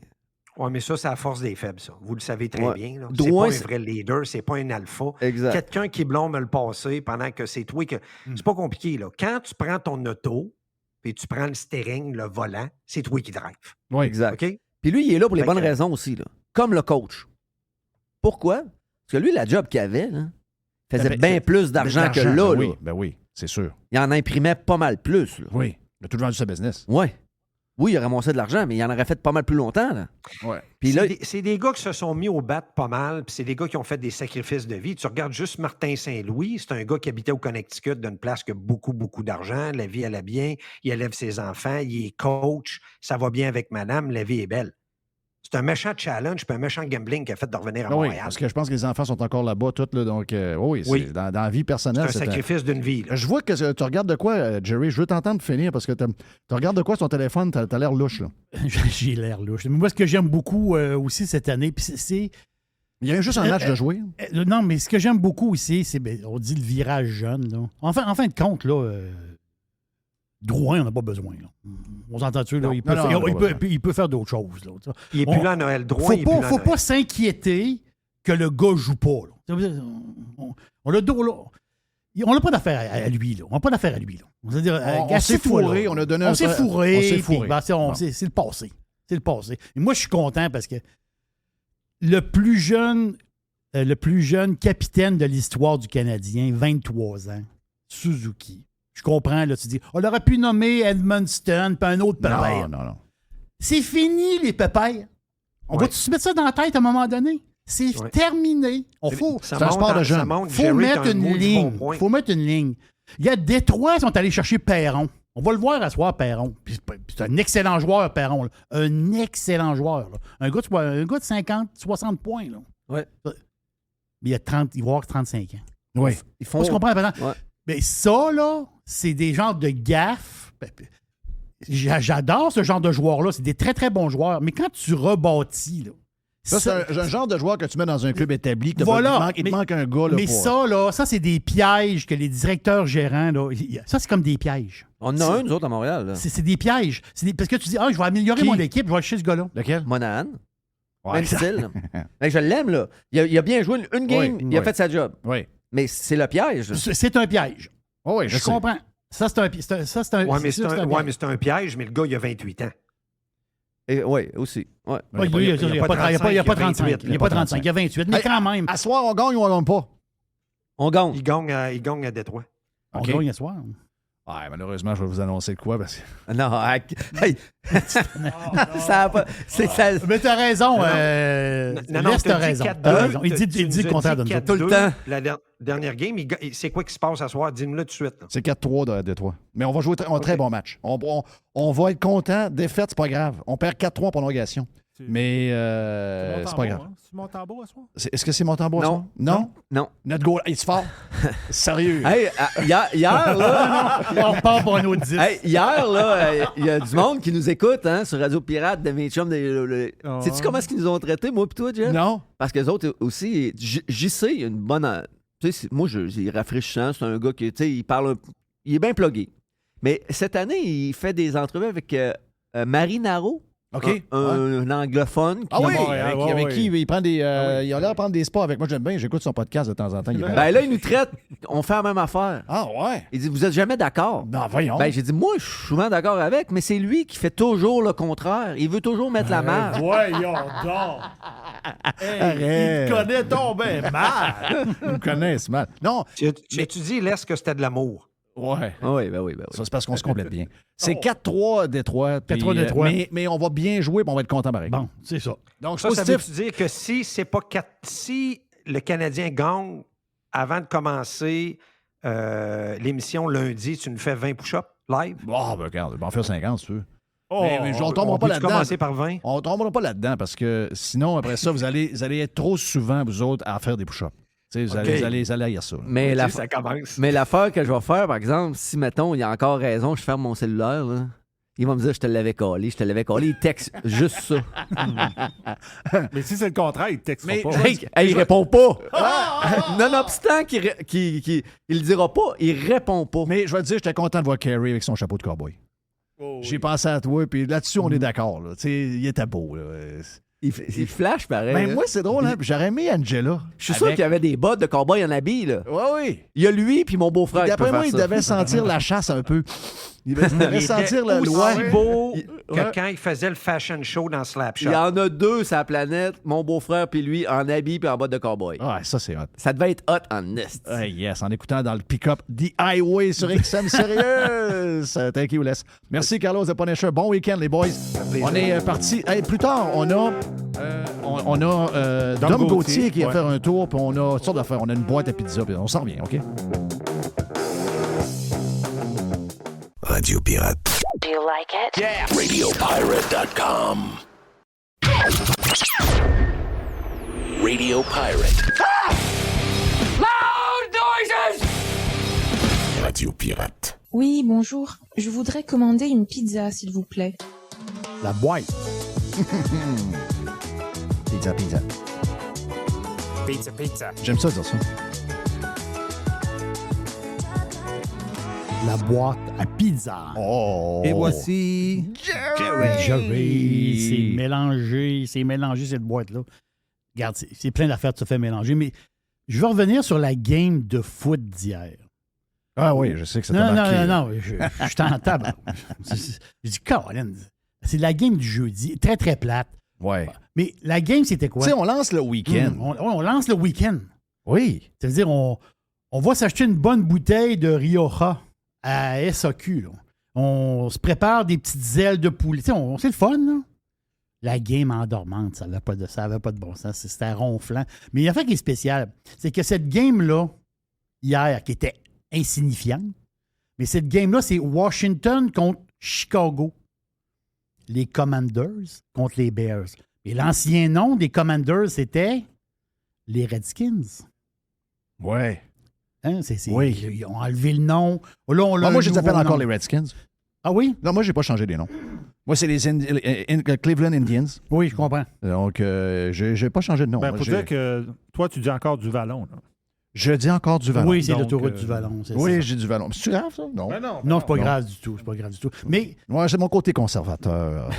Oui, mais ça, c'est la force des faibles, ça. Vous le savez très bien. Là. Drouin, c'est pas un vrai leader, c'est pas un alpha. Exact. Quelqu'un qui blâme le passé pendant que c'est toi que... C'est pas compliqué, là. Quand tu prends ton auto, puis tu prends le steering, le volant, c'est toi qui drive. Oui. Exact. OK? Puis lui, il est là pour les bonnes raisons aussi, là. Comme le coach. Pourquoi? Parce que lui, la job qu'il avait, là, faisait bien plus d'argent que là. Oui, ben oui, c'est sûr. Il en imprimait pas mal plus. Là. Oui, il a tout vendu sa business. Oui. Oui, il a ramassé de l'argent, mais il en aurait fait pas mal plus longtemps. Là. Ouais. Puis là, c'est des gars qui se sont mis au bat pas mal, puis c'est des gars qui ont fait des sacrifices de vie. Tu regardes juste Martin Saint-Louis, c'est un gars qui habitait au Connecticut, d'une place qui a beaucoup, beaucoup d'argent. La vie allait bien, il élève ses enfants, il est coach, ça va bien avec madame, la vie est belle. C'est un méchant challenge, puis un méchant gambling qui a fait de revenir à Montréal. Oui, parce que je pense que les enfants sont encore là-bas, tous, là, donc oui. Dans la vie personnelle. C'est un sacrifice d'une vie. Là. Je vois que tu regardes de quoi, Jerry, je veux t'entendre finir, parce que tu regardes de quoi sur ton téléphone, t'as l'air louche. Là. J'ai l'air louche. Mais moi, ce que j'aime beaucoup aussi cette année, puis c'est... Il y a juste un match de jouer. Non, mais ce que j'aime beaucoup ici, c'est, on dit le virage jeune. Là. En fin de compte, là... Drouin, on n'a pas besoin. Là. On s'entend-tu? Là? Il peut faire d'autres choses. Là. Il n'est plus là à Noël. Drouin, il ne faut pas s'inquiéter que le gars ne joue pas. Là. On n'a pas d'affaire à lui. Là. On n'a pas d'affaire à lui. Là. On s'est fourré. On a donné on s'est fourré. On s'est fourré. C'est le passé. C'est le passé. Et moi, je suis content parce que le plus jeune capitaine de l'histoire du Canadien, 23 ans, Suzuki. Je comprends, là, tu dis, on aurait pu nommer Edmundston puis un autre pépère. Non. C'est fini, les pépères. On va se mettre ça dans la tête à un moment donné. C'est terminé. C'est un sport de jeunes. Il faut mettre une ligne. Il faut mettre une ligne. Il y a Détroit, ils sont allés chercher Perron. On va le voir à soir, Perron. Puis c'est un excellent joueur, Perron. Là. Un excellent joueur. Là. Un gars de 50, 60 points. Là. Ouais. Mais il va avoir 35 ans. Oui. Ils font... Je comprends, par exemple. Ouais. Mais ça, là, c'est des genres de gaffes. J'adore ce genre de joueurs-là. C'est des très, très bons joueurs. Mais quand tu rebâtis, là, ça, c'est un genre de joueur que tu mets dans un club établi. Il te manque un gars. Là, mais ça, c'est des pièges que les directeurs gérants, là, ça, c'est comme des pièges. On en a un, nous autres, à Montréal. Là. C'est des pièges. Parce que tu dis, je vais améliorer mon équipe, je vais acheter ce gars-là. Lequel? Monahan. Ouais. Même style. Mais je l'aime, là. Il a bien joué une game, il a fait sa job. Oui. Mais c'est le piège. C'est un piège. Oh, oui, je comprends. Ça, c'est un piège. Mais c'est un piège, mais le gars, il a 28 ans. Oui, aussi. Ouais. Il n'y a pas 35. Il n'y a pas 35. Il y a 28. Mais quand même. À soir, on gagne ou on gagne pas? On gagne. Il gagne à Détroit. On gagne à soir. Ouais, malheureusement, je vais vous annoncer de quoi. Parce que... Non, ça a pas. Mais t'as raison. T'as raison. Il dit le contraire de nous. Tout le temps. La dernière game, c'est quoi qui se passe à soir? Dis-nous-le tout de suite. C'est 4-3 de Détroit. Mais on va jouer un très bon match. On va être content. Défaite, c'est pas grave. On perd 4-3 en prolongation. Mais c'est pas grave. C'est Montembeault à soir? Est-ce que c'est Montembeault à soir? Non. Notre goal, il se fort. Sérieux. Hey, hier, là... On repart pour un autre 10. Hey, hier, là, il y a du monde qui nous écoute sur Radio Pirate de mes chums. Sais-tu comment est-ce qu'ils nous ont traités, moi et toi, Jeff? Non. Parce que les autres aussi, JC, il a une bonne... Tu sais, moi, il est rafraîchissant. C'est un gars qui, tu sais, il parle... Il est bien plugué. Mais cette année, il fait des entrevues avec Marie Naro. OK. Un anglophone. Ah oui, avec qui il prend des. Il a l'air de prendre des sports avec moi. J'aime bien, j'écoute son podcast de temps en temps. Ben là, il nous traite. On fait la même affaire. Ah ouais? Il dit, vous êtes jamais d'accord. Non, voyons. Ben, j'ai dit, moi, je suis souvent d'accord avec, mais c'est lui qui fait toujours le contraire. Il veut toujours mettre la marge. Voyons donc. Il te connaît donc bien mal. Il me connaissent mal. Non. Tu dis, laisse que c'était de l'amour. Ouais. Oui. Ça, c'est parce qu'on se complète bien. C'est 4-3 Détroit. 4-3 Détroit. Mais on va bien jouer et on va être content pareil. Bon, c'est ça. Donc, ça veut dire que si le Canadien gagne avant de commencer l'émission lundi, tu nous fais 20 push-ups live? Oh, ben regarde, on va en faire 50 si tu veux. Mais on tombera pas là-dedans. Commencer par 20? On tombera pas là-dedans parce que sinon, après ça, vous allez être trop souvent, vous autres, à faire des push-ups. Vous allez haïr ça. Ça commence. Mais l'affaire que je vais faire, par exemple, si, mettons, il y a encore raison, je ferme mon cellulaire, là, il va me dire, je te l'avais collé. Il texte juste ça. Mais si c'est le contraire, il texte pas. Il répond pas. Nonobstant qu'il le dira pas, il répond pas. Mais je vais te dire, j'étais content de voir Carey avec son chapeau de cowboy. J'ai pensé à toi, puis là-dessus, on est d'accord. Là. Il était beau. Là. Il flash pareil. Ben, moi, c'est drôle, hein? J'aurais aimé Angela. Je suis sûr qu'il y avait des bottes de cowboy en habit, là. Oui. Il y a lui puis mon beau-frère. D'après moi, il devait sentir la chasse un peu. Il devait sentir la loi. Aussi beau que quand il faisait le fashion show dans Slapshot. Il y en a deux sur la planète, mon beau-frère puis lui, en habit puis en bottes de cowboy. Ouais, ça, c'est hot. Ça devait être hot en nest. Yes, en écoutant dans le pick-up The Highway sur XM Sérieux. Thank you, Les. Merci, Carlos de Punisher. Bon week-end, les boys. On est parti. Hey, plus tard, on a Dom Gauthier qui va faire un tour, puis on a toutes sortes d'affaires. On a une boîte à pizza, puis on s'en revient, OK? Radio Pirate. Do you like it? Yeah. RadioPirate.com. Radio Pirate. Ah! Loud noises! Radio Pirate. Oui, bonjour. Je voudrais commander une pizza, s'il vous plaît. La boîte. Pizza. J'aime ça dire ça. La boîte à pizza. Oh! Et voici Jerry. C'est mélangé cette boîte-là. Regarde, c'est plein d'affaires de se faire mélanger, mais je veux revenir sur la game de foot d'hier. Ah oui, je sais que ça t'a marqué. Non, je t'entends. Je dis, Colin, c'est la game du jeudi, très, très plate. Ouais. Mais la game, c'était quoi? Tu sais, on lance le week-end. On lance le week-end. Oui. C'est-à-dire, on On va s'acheter une bonne bouteille de Rioja à SAQ. Là. On se prépare des petites ailes de poulet. C'est le fun, là. La game endormante, ça n'avait pas de bon sens. C'était ronflant. Mais il y a un fait qui est spécial. C'est que cette game-là, hier, qui était insignifiante, mais cette game-là, c'est Washington contre Chicago. Les Commanders contre les Bears. Et l'ancien nom des Commanders, c'était les Redskins. Ouais. Hein, oui. Ils ont enlevé le nom. Là, moi, je les appelle encore les Redskins. Ah oui? Non, moi, je n'ai pas changé les noms. Moi, c'est les Cleveland Indians. Oui, je comprends. Donc, je n'ai pas changé de nom. Pour dire que toi, tu dis encore du Vallon. Là. Je dis encore du Vallon. Oui, c'est l'autoroute du Vallon. Oui, j'ai du Vallon. C'est grave, ça? Non. Non, c'est pas grave du tout. C'est pas grave du tout. Mais. Moi, c'est mon côté conservateur.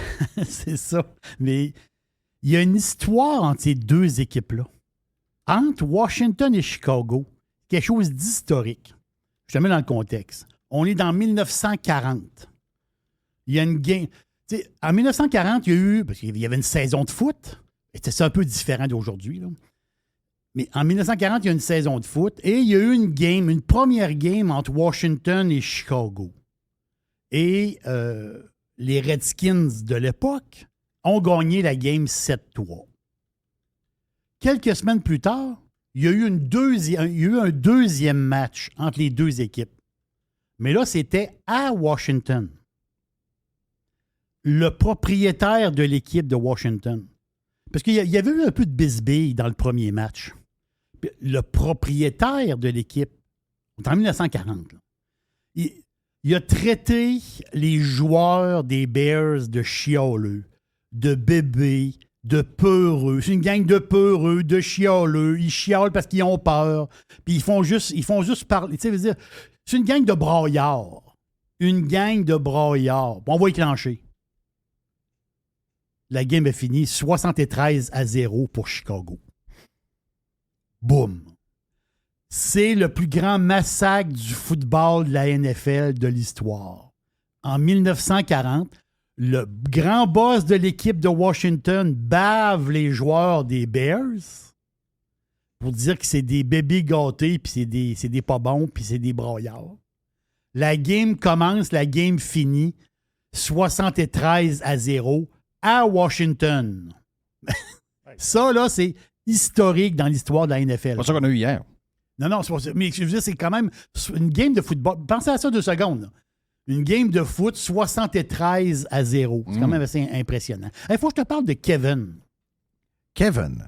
C'est ça. Mais il y a une histoire entre ces deux équipes-là. Entre Washington et Chicago, quelque chose d'historique. Je te mets dans le contexte. On est dans 1940. Il y a une game. En 1940, il y a eu. Parce qu'il y avait une saison de foot. C'est un peu différent d'aujourd'hui. Là. Mais en 1940, il y a une saison de foot. Et il y a eu une première game entre Washington et Chicago. Et les Redskins de l'époque ont gagné la game 7-3. Quelques semaines plus tard, il y a eu un deuxième match entre les deux équipes. Mais là, c'était à Washington. Le propriétaire de l'équipe de Washington. Parce qu'il y avait eu un peu de bisbille dans le premier match. Le propriétaire de l'équipe, en 1940, là, il a traité les joueurs des Bears de chialeux, de bébés, de peureux. C'est une gang de peureux, de chialeux. Ils chialent parce qu'ils ont peur. Puis ils font juste parler. Tu sais, veux dire, c'est une gang de braillards. Une gang de braillards. On va éclencher. La game est finie 73-0 pour Chicago. Boum. C'est le plus grand massacre du football de la NFL de l'histoire. En 1940, le grand boss de l'équipe de Washington bave les joueurs des Bears pour dire que c'est des bébés gâtés, puis c'est des pas bons, puis c'est des braillards. La game commence, la game finit 73-0 à Washington. Ça, là, c'est historique dans l'histoire de la NFL. C'est pas ça qu'on a eu hier. Non, c'est pas ça. Mais je veux dire, c'est quand même une game de football. Pensez à ça 2 secondes. Là. Une game de foot 73-0. C'est quand même assez impressionnant. Il faut que je te parle de Kevin. Kevin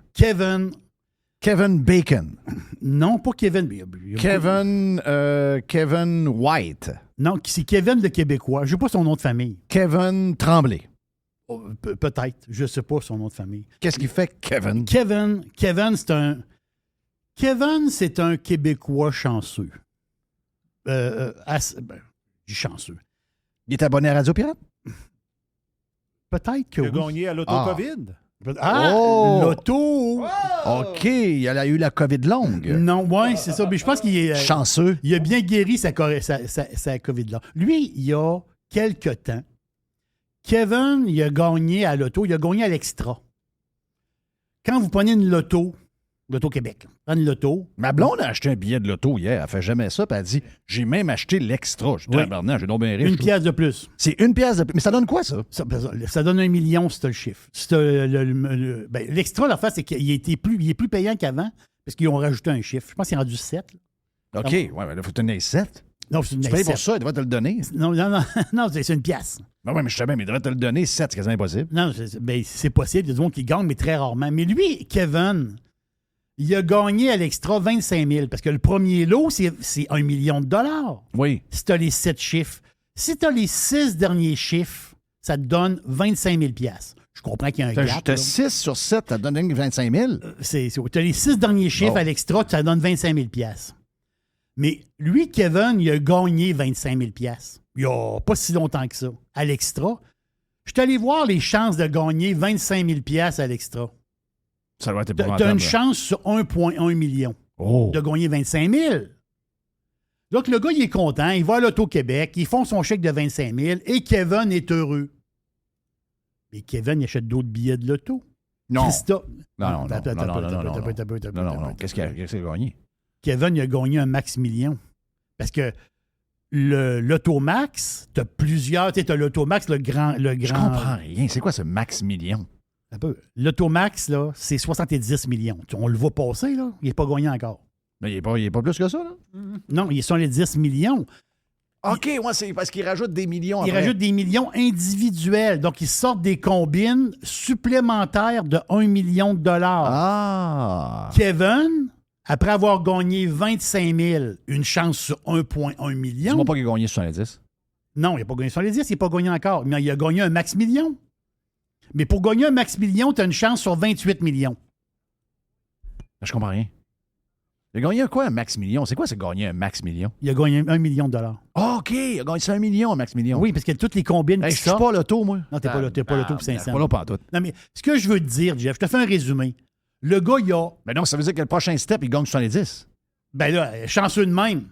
Bacon. Non, pas Kevin. Kevin White. Non, c'est Kevin le Québécois. Je ne sais pas son nom de famille. Kevin Tremblay. Oh, peut-être. Je ne sais pas son nom de famille. Qu'est-ce qu'il fait, Kevin? Kevin, c'est un Québécois chanceux. Chanceux. Il est abonné à Radio Pirate? Peut-être que il a gagné à l'auto-COVID. L'auto! OK, il a eu la COVID longue. Non, oui, c'est ça. Mais je pense qu'il est... chanceux. Il a bien guéri sa COVID-là. Lui, il y a quelque temps, Kevin, il a gagné à l'auto. Il a gagné à l'extra. Quand vous prenez une loto Québec, prenez une loto. Ma blonde a acheté un billet de loto hier. Elle fait jamais ça. Puis elle dit, j'ai même acheté l'extra. Je dis, j'ai donc bien riche. 1 pièce de plus. C'est 1 pièce de plus. Mais ça donne quoi, ça? Ça donne 1 million si tu as le chiffre. Si l'extra, la face, c'est qu'il est plus payant qu'avant parce qu'ils ont rajouté un chiffre. Je pense qu'il est rendu 7. Là. OK. Ouais, mais là, il faut tenir 7. Non, c'est une tu payes pour ça, il devrait te le donner. Non, c'est une pièce. Ben oui, mais je sais bien, mais il devrait te le donner 7, c'est quasiment impossible. Non, c'est possible. Il y a des gens qui gagnent, mais très rarement. Mais lui, Kevin, il a gagné à l'extra 25 000 parce que le premier lot, c'est 1 million de dollars. Oui. Si tu as les 7 chiffres. Si tu as les 6 derniers chiffres, ça te donne 25 000 piastres. Je comprends qu'il y a un gap. Tu as 6 sur 7, ça te donne 25 000. Tu as les 6 derniers chiffres à l'extra, ça donne 25 000 piastres. Mais lui, Kevin, il a gagné 25 000 piastres. Il n'y a pas si longtemps que ça. À l'extra. Je suis allé voir les chances de gagner 25 000 piastres à l'extra. Ça doit être épouvantable. Tu as une chance sur 1,1 million de gagner 25 000. Donc, le gars, il est content. Il va à l'Auto-Québec. Ils font son chèque de 25 000 et Kevin est heureux. Mais Kevin, il achète d'autres billets de l'auto. Non. Christophe. Non. Qu'est-ce qu'il a gagné? Kevin il a gagné un max million. Parce que l'Automax, tu as plusieurs. Tu as l'Automax, le grand. Je comprends rien. C'est quoi ce max million? Un peu. L'Automax, là, c'est 70 millions. On le voit passer, là. Il n'est pas gagné encore. Mais il n'est pas plus que ça, là? Non, il est sur les 10 millions. OK, ouais, c'est parce qu'il rajoute des millions. Il rajoute des millions individuels. Donc, ils sortent des combines supplémentaires de 1 million de dollars. Ah! Kevin, après avoir gagné 25 000, une chance sur 1,1 million. Dis-moi pas qu'il a gagné 70. Non, il n'a pas gagné sur les 10, il n'a pas gagné encore. Mais il a gagné un max million. Mais pour gagner un max million, tu as une chance sur 28 millions. Je comprends rien. Il a gagné quoi, un max million? C'est quoi, c'est gagner un max million? Il a gagné 1 million de dollars. Oh, OK, il a gagné 5 millions, un max million. Oui, parce que toutes les combines Hey, qui je suis sortent... pas l'auto, moi. Non, t'es pas l'auto pour 500. Pas là, pas en tout. Non, mais ce que je veux te dire, Jeff, je te fais un résumé. Le gars, il a... Mais donc, ça veut dire que le prochain step, il gagne 70. Ben là, chanceux de même.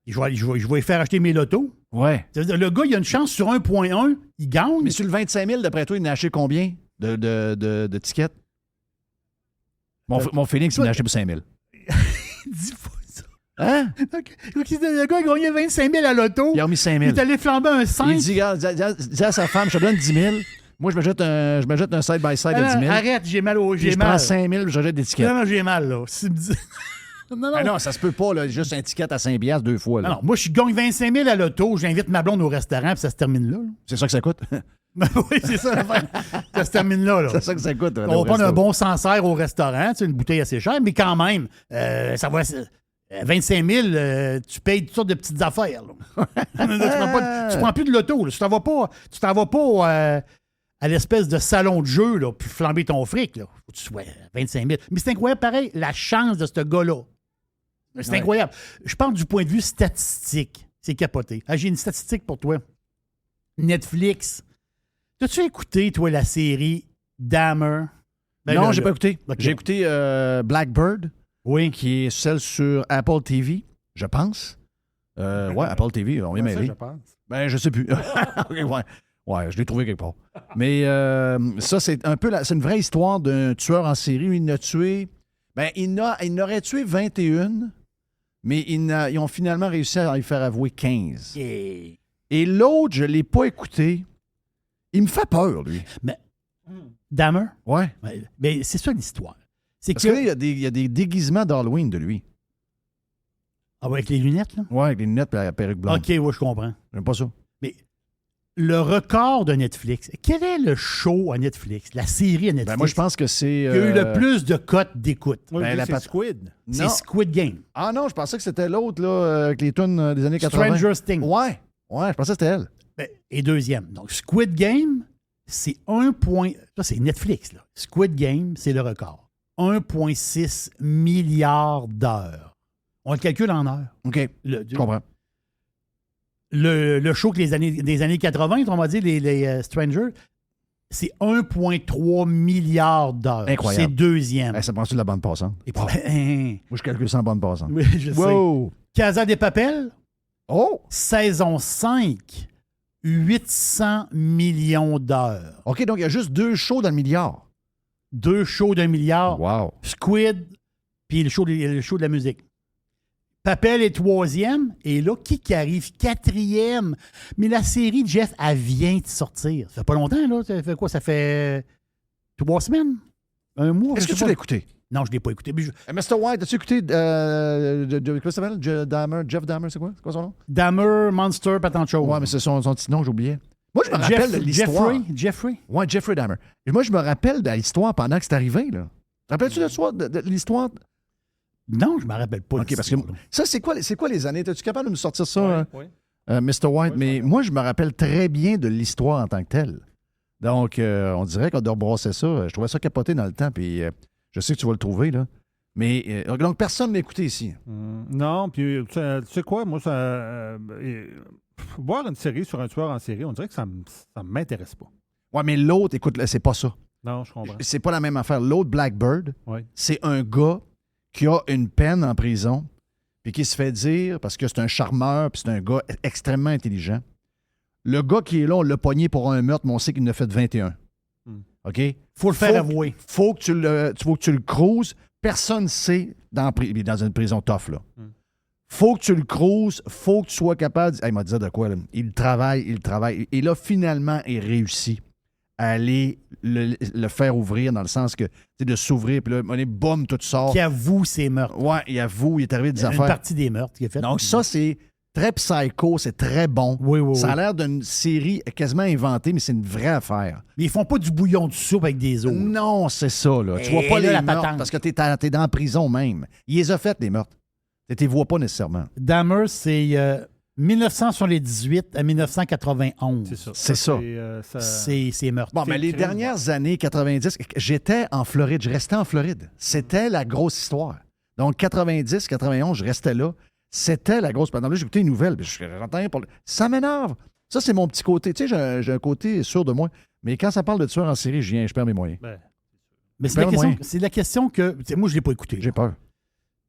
Je vais lui faire acheter mes lotos. Ouais. Ça veut dire, le gars, il a une chance sur 1,1, il gagne. Mais sur le 25 000, d'après toi, il en a acheté combien de tickets? Mon Phoenix, il en a acheté pour 5 000. Dis pas ça. Hein? Le gars, il a gagné 25 000 à l'auto. Il a remis 5 000. Il est allé flamber un 5. Il dit, regarde, dis à sa femme, je te donne 10 000. Moi, je me jette un side-by-side de 10 000. Arrête, j'ai mal au... Puis J'ai je mal. prends 5 000 et je jette des tickets. Non, j'ai mal, là. Si tu me dis... Non, Ah non, ça se peut pas, là, juste un ticket à 5 $ 2 fois. Là. Non, moi, je gagne 25 000 à l'auto, j'invite ma blonde au restaurant, puis ça se termine là. C'est ça que ça coûte? Oui, c'est ça l'affaire. Ça se termine là. C'est ça que ça coûte. On va prendre un bon Sancerre au restaurant, une bouteille assez chère, mais quand même, ça va... 25 000, tu payes toutes sortes de petites affaires. Là. tu prends plus de l'auto. Là. Tu t'en vas pas à l'espèce de salon de jeu là, puis flamber ton fric. Là. Faut que tu sois 25 000. Mais c'est incroyable, pareil, la chance de ce gars-là. C'est incroyable. Je parle du point de vue statistique. C'est capoté. Ah, j'ai une statistique pour toi. Netflix. T'as-tu écouté, toi, la série Dahmer? Ben, non, j'ai pas écouté. Okay. J'ai écouté Blackbird, oui. Qui est celle sur Apple TV, je pense. Ouais, Apple TV, on vient m'aider. Je pense. Ben, je sais plus. Okay, ouais, je l'ai trouvé quelque part. Mais ça, c'est un peu c'est une vraie histoire d'un tueur en série. Il a tué... Ben, il n'aurait tué 21, mais ils ont finalement réussi à lui faire avouer 15. Yeah. Et l'autre, je ne l'ai pas écouté. Il me fait peur, lui. Mais Dahmer? Ouais. Mais c'est ça l'histoire. Parce que là, il y a des déguisements d'Halloween de lui. Ah ouais, avec les lunettes, là? Ouais, avec les lunettes et la perruque blonde. OK, ouais, je comprends. J'aime pas ça. Mais le record de Netflix, quel est le show à Netflix, la série à Netflix? Ben moi, je pense que c'est... qui a eu le plus de cotes d'écoute? Oui, Ben, c'est Squid. C'est Squid Game. Ah non, je pensais que c'était l'autre, là, avec les tunes des années 80. Stranger Things. Ouais, je pensais que c'était elle. Ben, et deuxième. Donc, Squid Game, c'est 1 point... Ça, c'est Netflix, là. Squid Game, c'est le record. 1,6 milliard d'heures. On le calcule en heures. OK, je comprends. Le show que des années 80, on va dire, les Strangers, c'est 1,3 milliard d'heures. Incroyable. C'est deuxième. Ça prend-tu de la bande passante? Et Moi, je calcule ça en bande passante. Oui, je Wow! sais. Casa de Papel, Oh! saison 5, 800 millions d'heures. OK, donc il y a juste 2 shows dans le milliard. 2 shows d'1 milliard. Wow! Squid, puis le show de la musique. Papel est 3e, et là, qui arrive 4e? Mais la série, Jeff, elle vient de sortir. Ça fait pas longtemps, là. Ça fait quoi? Ça fait 3 semaines? 1 mois? Est-ce que tu l'as écouté? Non, je ne l'ai pas écouté. Mais Mr. White, as-tu écouté comment ça s'appelle? Jeff Dahmer, c'est quoi? C'est quoi son nom? Dahmer, Monster, pas tant de choses. Ouais, mais c'est son petit nom, j'oubliais. Moi, je me rappelle de l'histoire. Jeffrey? Ouais, Jeffrey Dahmer. Et moi, je me rappelle de l'histoire pendant que c'est arrivé, là. Te rappelles-tu de l'histoire? Non, je ne me rappelle pas. OK, parce que ça, c'est quoi les années? Es-tu capable de nous sortir ça, Oui. Mr. White? Oui, mais moi, je me rappelle très bien de l'histoire en tant que telle. Donc, on dirait qu'on doit rebrasser ça. Je trouvais ça capoté dans le temps, puis je sais que tu vas le trouver, là. Mais, donc, personne ne l'a écouté ici. Non, puis tu sais quoi, moi, voir une série sur un tueur en série, on dirait que ça ne m'intéresse pas. Ouais, mais l'autre, écoute, c'est pas ça. Non, je comprends. C'est pas la même affaire. L'autre, Blackbird, Oui. c'est un gars qui a une peine en prison, puis qui se fait dire, parce que c'est un charmeur, puis c'est un gars extrêmement intelligent, le gars qui est là, on l'a pogné pour un meurtre, mais on sait qu'il en a fait 21. OK? Faut le faire avouer. Faut que tu le cruises, personne ne sait dans une prison tough, là. Faut que tu le cruises, faut que tu sois capable... Il m'a dit de quoi, là? Il travaille. Et là, finalement, il réussit à aller le faire ouvrir dans le sens que, de s'ouvrir, puis là, boum, tout sort. Qui avoue ses meurtres. Ouais, il avoue, il est arrivé des affaires. Une partie des meurtres qu'il a fait. Donc ça, c'est très psycho, c'est très bon. Oui. Ça a l'air d'une série quasiment inventée, mais c'est une vraie affaire. Mais ils font pas du bouillon de soupe avec des os. Non, c'est ça, là. Tu vois pas les meurtres, parce que t'es dans la prison même. Il les a fait, les meurtres. Tu les vois pas nécessairement. Dahmer, c'est 1978 à 1991. C'est ça. C'est ça. C'est meurtre. Bon, mais les dernières années 90, j'étais en Floride, je restais en Floride. C'était la grosse histoire. Donc, 90, 91, je restais là. C'était la grosse... Pendant là, j'écoutais les nouvelles, puis j'entendais pour... Ça m'énerve. Ça, c'est mon petit côté. Tu sais, j'ai un côté sûr de moi. Mais quand ça parle de tueur en série, je perds mes moyens. Mais c'est la question que... Moi, je ne l'ai pas écouté. J'ai peur.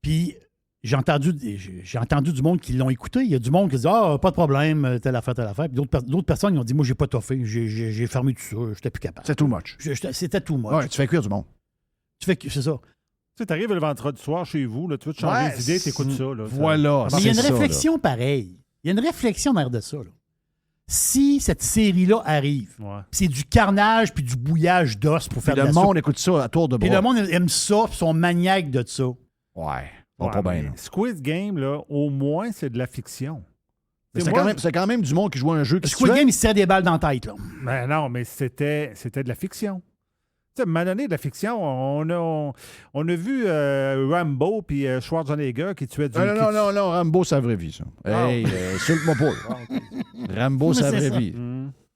Puis... J'ai entendu du monde qui l'ont écouté. Il y a du monde qui dit « Ah, pas de problème, telle affaire. » Puis d'autres personnes, ils ont dit « Moi, j'ai pas toffé. J'ai fermé tout ça. J'étais plus capable. » C'est too much. C'était too much. Ouais, tu fais cuire du monde. C'est ça. Tu sais, t'arrives le vendredi soir chez vous, là, tu veux te changer d'idée, t'écoutes ça. Là, voilà. Mais il y a une réflexion pareille. Il y a une réflexion derrière de ça. Là. Si cette série-là arrive, c'est du carnage puis du bouillage d'os pour faire de la soupe. Le monde écoute ça à tour de bras. Puis le monde aime ça, puis sont maniaques de ça. Ouais. Pas bien. Squid Game, là, au moins, c'est de la fiction. C'est quand même du monde qui joue à un jeu qui Squid Game, il se tire des balles dans la tête. Là. Ben non, mais c'était de la fiction. Tu sais, à un moment donné, de la fiction, on a vu Rambo puis Schwarzenegger qui tuaient du... Non, Rambo, c'est la vraie vie, ça. Hey, sulte-moi pas. Rambo, c'est la vraie vie.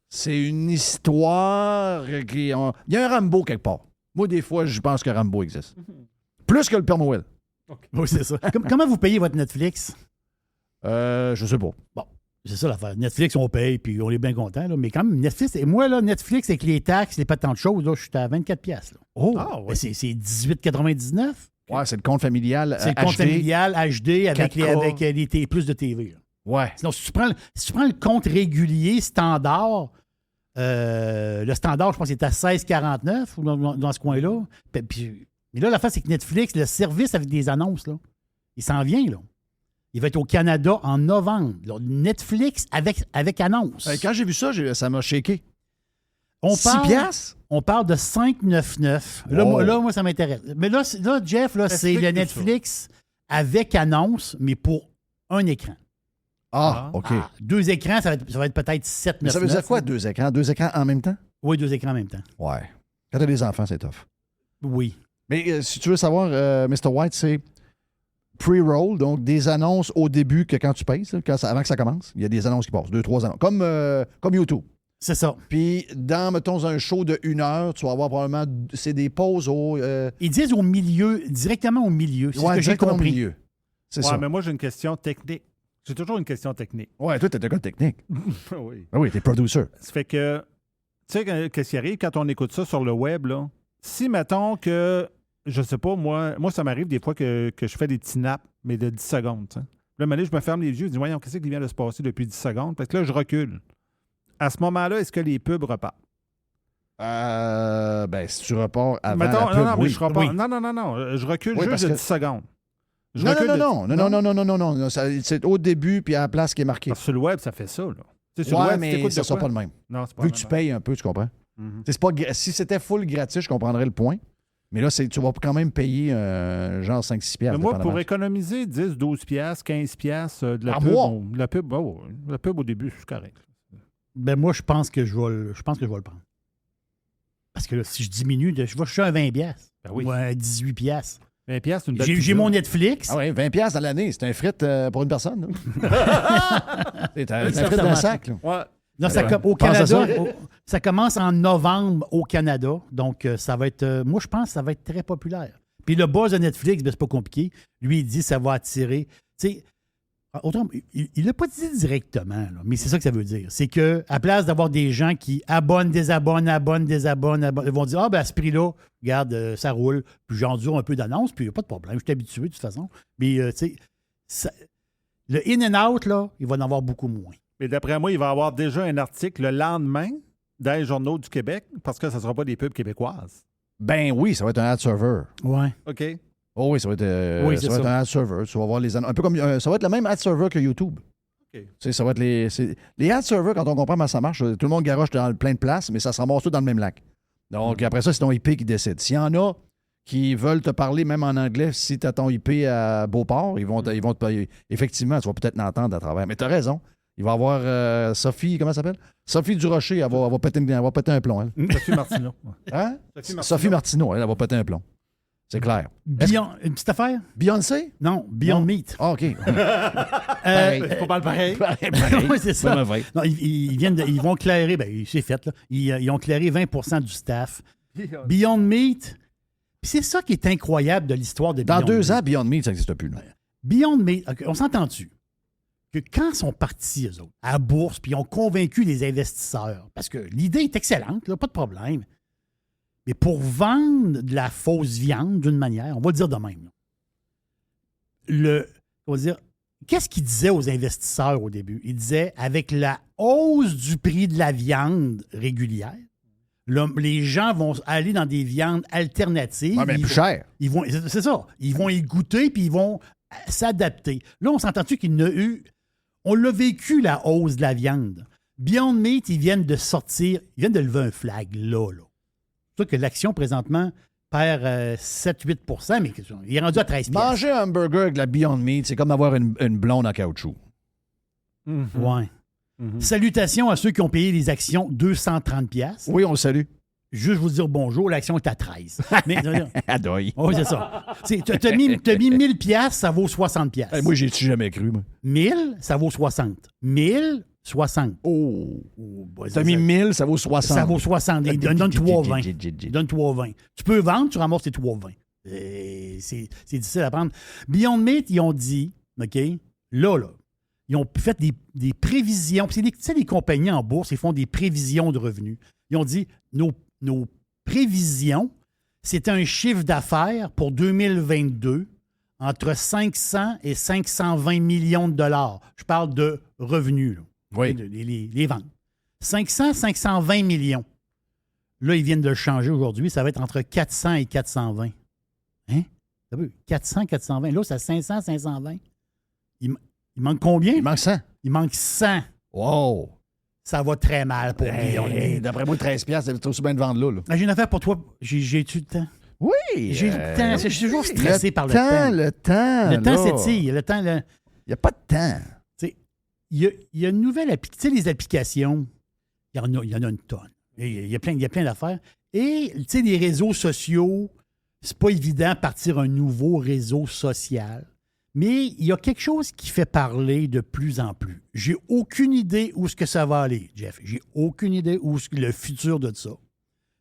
C'est une histoire qui... Il y a un Rambo quelque part. Moi, des fois, je pense que Rambo existe. Plus que le Père Noël. Okay. Oui, c'est ça. Comment vous payez votre Netflix? Je sais pas. Bon, c'est ça l'affaire. Netflix, on paye, puis on est bien content. Là. Mais quand même, Netflix, et moi, là, Netflix, avec les taxes, les pas tant de choses, là, je suis à 24$. Là. Oh! Ouais. C'est 18,99$. Ouais, c'est le compte familial HD. C'est le compte familial HD avec plus de TV. Là. Ouais. Sinon, si tu prends le compte régulier, standard, le standard, je pense, c'est à 16,49$ ou dans ce coin-là. Mais là, l'affaire, c'est que Netflix, le service avec des annonces, là, il s'en vient, là. Il va être au Canada en novembre. Là. Netflix avec annonce. Quand j'ai vu ça, ça m'a shaké. 6$? On parle de 5,99$. Là, moi, ça m'intéresse. Mais là Jeff, là, c'est le Netflix avec annonce, mais pour un écran. Ah, OK. 2 écrans, ça va être peut-être 7,99$. Ça veut dire quoi, 2 écrans? 2 écrans en même temps? Oui, 2 écrans en même temps. Ouais. Quand t'as des enfants, c'est tough. Oui. Mais si tu veux savoir, Mr. White, c'est pre-roll, donc des annonces au début que quand tu payes, avant que ça commence, il y a des annonces qui passent, 2-3 annonces, comme YouTube. C'est ça. Puis mettons, un show de 1 heure, tu vas avoir probablement, c'est des pauses Ils disent au milieu, directement au milieu. C'est ce que j'ai compris. Au milieu. C'est ça. Mais moi, j'ai une question technique. J'ai toujours une question technique. Ouais, toi, t'es un gars technique. Oui. Ah oui, t'es producer. Ça fait que, tu sais, qu'est-ce qui arrive quand on écoute ça sur le web, là? Si, mettons que, je sais pas, moi ça m'arrive des fois que je fais des petits naps, mais de 10 secondes. T'sais. Là, je me ferme les yeux, je dis, voyons, qu'est-ce qui vient de se passer depuis 10 secondes? Parce que là, je recule. À ce moment-là, est-ce que les pubs repartent? Si tu repars avant mettons, la pub, non, mais oui. je repars. Oui. Non. Je recule juste de 10 secondes. Non. C'est au début, puis à la place qui est marquée. Sur le web, ça fait ça, là. Sur le web, mais ça sera pas le même. Non, c'est pas Vu que tu payes un peu, tu comprends? Mm-hmm. Si c'était full gratuit, je comprendrais le point. Mais là, tu vas quand même payer genre 5-6$. Moi, pour économiser 10, 12$, 15$ de la pub, la pub au début, c'est correct. Ben moi, je pense que je vais le prendre. Parce que là, si je diminue, je suis à 20$. Ben oui. Ou à 18$. 20$, c'est une belle J'ai mon Netflix. Ah oui, 20$ dans l'année, c'est un frite pour une personne. C'est un frite d'un sac. Là. Ouais. Non, au Canada, ça commence en novembre au Canada. Donc, ça va être... moi, je pense que ça va être très populaire. Puis le buzz de Netflix, c'est pas compliqué. Lui, il dit que ça va attirer... Tu sais, il l'a pas dit directement, là, mais c'est ça que ça veut dire. C'est qu'à place d'avoir des gens qui abonnent, désabonnent, ils vont dire, à ce prix-là, regarde, ça roule. Puis j'en dure un peu d'annonce, puis il n'y a pas de problème. Je suis habitué, de toute façon. Mais, tu sais, le in and out, là, il va en avoir beaucoup moins. Mais d'après moi, il va y avoir déjà un article le lendemain dans les journaux du Québec parce que ça ne sera pas des pubs québécoises. Ben oui, ça va être un ad server. Ouais. OK. Oh oui, ça va être, ça va être un ad server. Tu vas voir les un peu comme ça va être le même ad server que YouTube. Okay. Ça va être les ad servers, quand on comprend comment ça marche, tout le monde garoche dans plein de places, mais ça se ramasse tout dans le même lac. Donc, après ça, c'est ton IP qui décide. S'il y en a qui veulent te parler, même en anglais, si tu as ton IP à Beauport, ils vont te payer. Effectivement, tu vas peut-être l'entendre à travers. Mais tu as raison. Il va y avoir Sophie, comment elle s'appelle? Sophie Durocher, elle va péter un plomb, elle. Sophie Martineau. Hein? Sophie Martineau, elle va péter un plomp. C'est clair. Une petite affaire? Beyoncé? Non, Beyond Meat. Ah, OK. Faut pas le pareil. Oui, c'est ça. Non, ils vont clairer, c'est fait, là. Ils ont clairé 20% du staff. Beyond Meat, c'est ça qui est incroyable de l'histoire de Beyond Meat. Dans 2 ans, Beyond Meat, ça n'existe plus. Là. Beyond Meat, on s'entend-tu? Que quand ils sont partis, eux autres, à la bourse, puis ils ont convaincu les investisseurs, parce que l'idée est excellente, là, pas de problème, mais pour vendre de la fausse viande d'une manière, on va le dire de même. Qu'est-ce qu'ils disaient aux investisseurs au début? Ils disaient, avec la hausse du prix de la viande régulière, les gens vont aller dans des viandes alternatives. Ouais, mais plus cher. C'est ça. Ils vont y goûter puis ils vont s'adapter. Là, on s'entend-tu qu'il y en a eu... On l'a vécu, la hausse de la viande. Beyond Meat, ils viennent de lever un flag là. C'est sûr que l'action, présentement, perd 7-8 mais il est rendu à 13 $. Manger un hamburger avec de la Beyond Meat, c'est comme avoir une blonde en caoutchouc. Mm-hmm. Ouais. Mm-hmm. Salutations à ceux qui ont payé les actions 230 $. Oui, on le salue. Juste vous dire bonjour, l'action est à 13. Adoye. Oui, c'est ça. Tu as mis 1000 $, ça vaut 60 $. Moi, j'ai-tu jamais cru, moi? 1000, ça vaut 60. 1000, 60. Oh. T'as mis 1000, ça vaut 60. Ça vaut 60. Il donne 3,20. Donne 3,20. Tu peux vendre, tu ramasses tes 3,20. C'est difficile à prendre. Beyond Meat, ils ont dit, OK, là, ils ont fait des prévisions. Tu sais, les compagnies en bourse, ils font des prévisions de revenus. Ils ont dit, nos prévisions, c'est un chiffre d'affaires pour 2022 entre 500 et 520 millions de dollars. Je parle de revenus, là. Oui. Les ventes. 500, 520 millions. Là, ils viennent de le changer aujourd'hui. Ça va être entre 400 et 420. Hein? 400, 420. Là, c'est 500, 520. Il manque combien? Il manque 100. Il manque 100. Wow! Ça va très mal pour lui. D'après moi, 13 $, c'est aussi bien de vendre là. J'ai une affaire pour toi. J'ai-tu le temps? Oui! J'ai le temps. Je suis toujours stressé par le temps. Le temps, Le temps s'étire. Le temps... Il n'y a pas de temps. Il y a une nouvelle application. Tu sais, les applications, il y en a une tonne. Il y a plein d'affaires. Et, tu sais, les réseaux sociaux, c'est pas évident de partir un nouveau réseau social. Mais il y a quelque chose qui fait parler de plus en plus. J'ai aucune idée où est-ce que ça va aller, Jeff. J'ai aucune idée où est-ce que le futur de ça.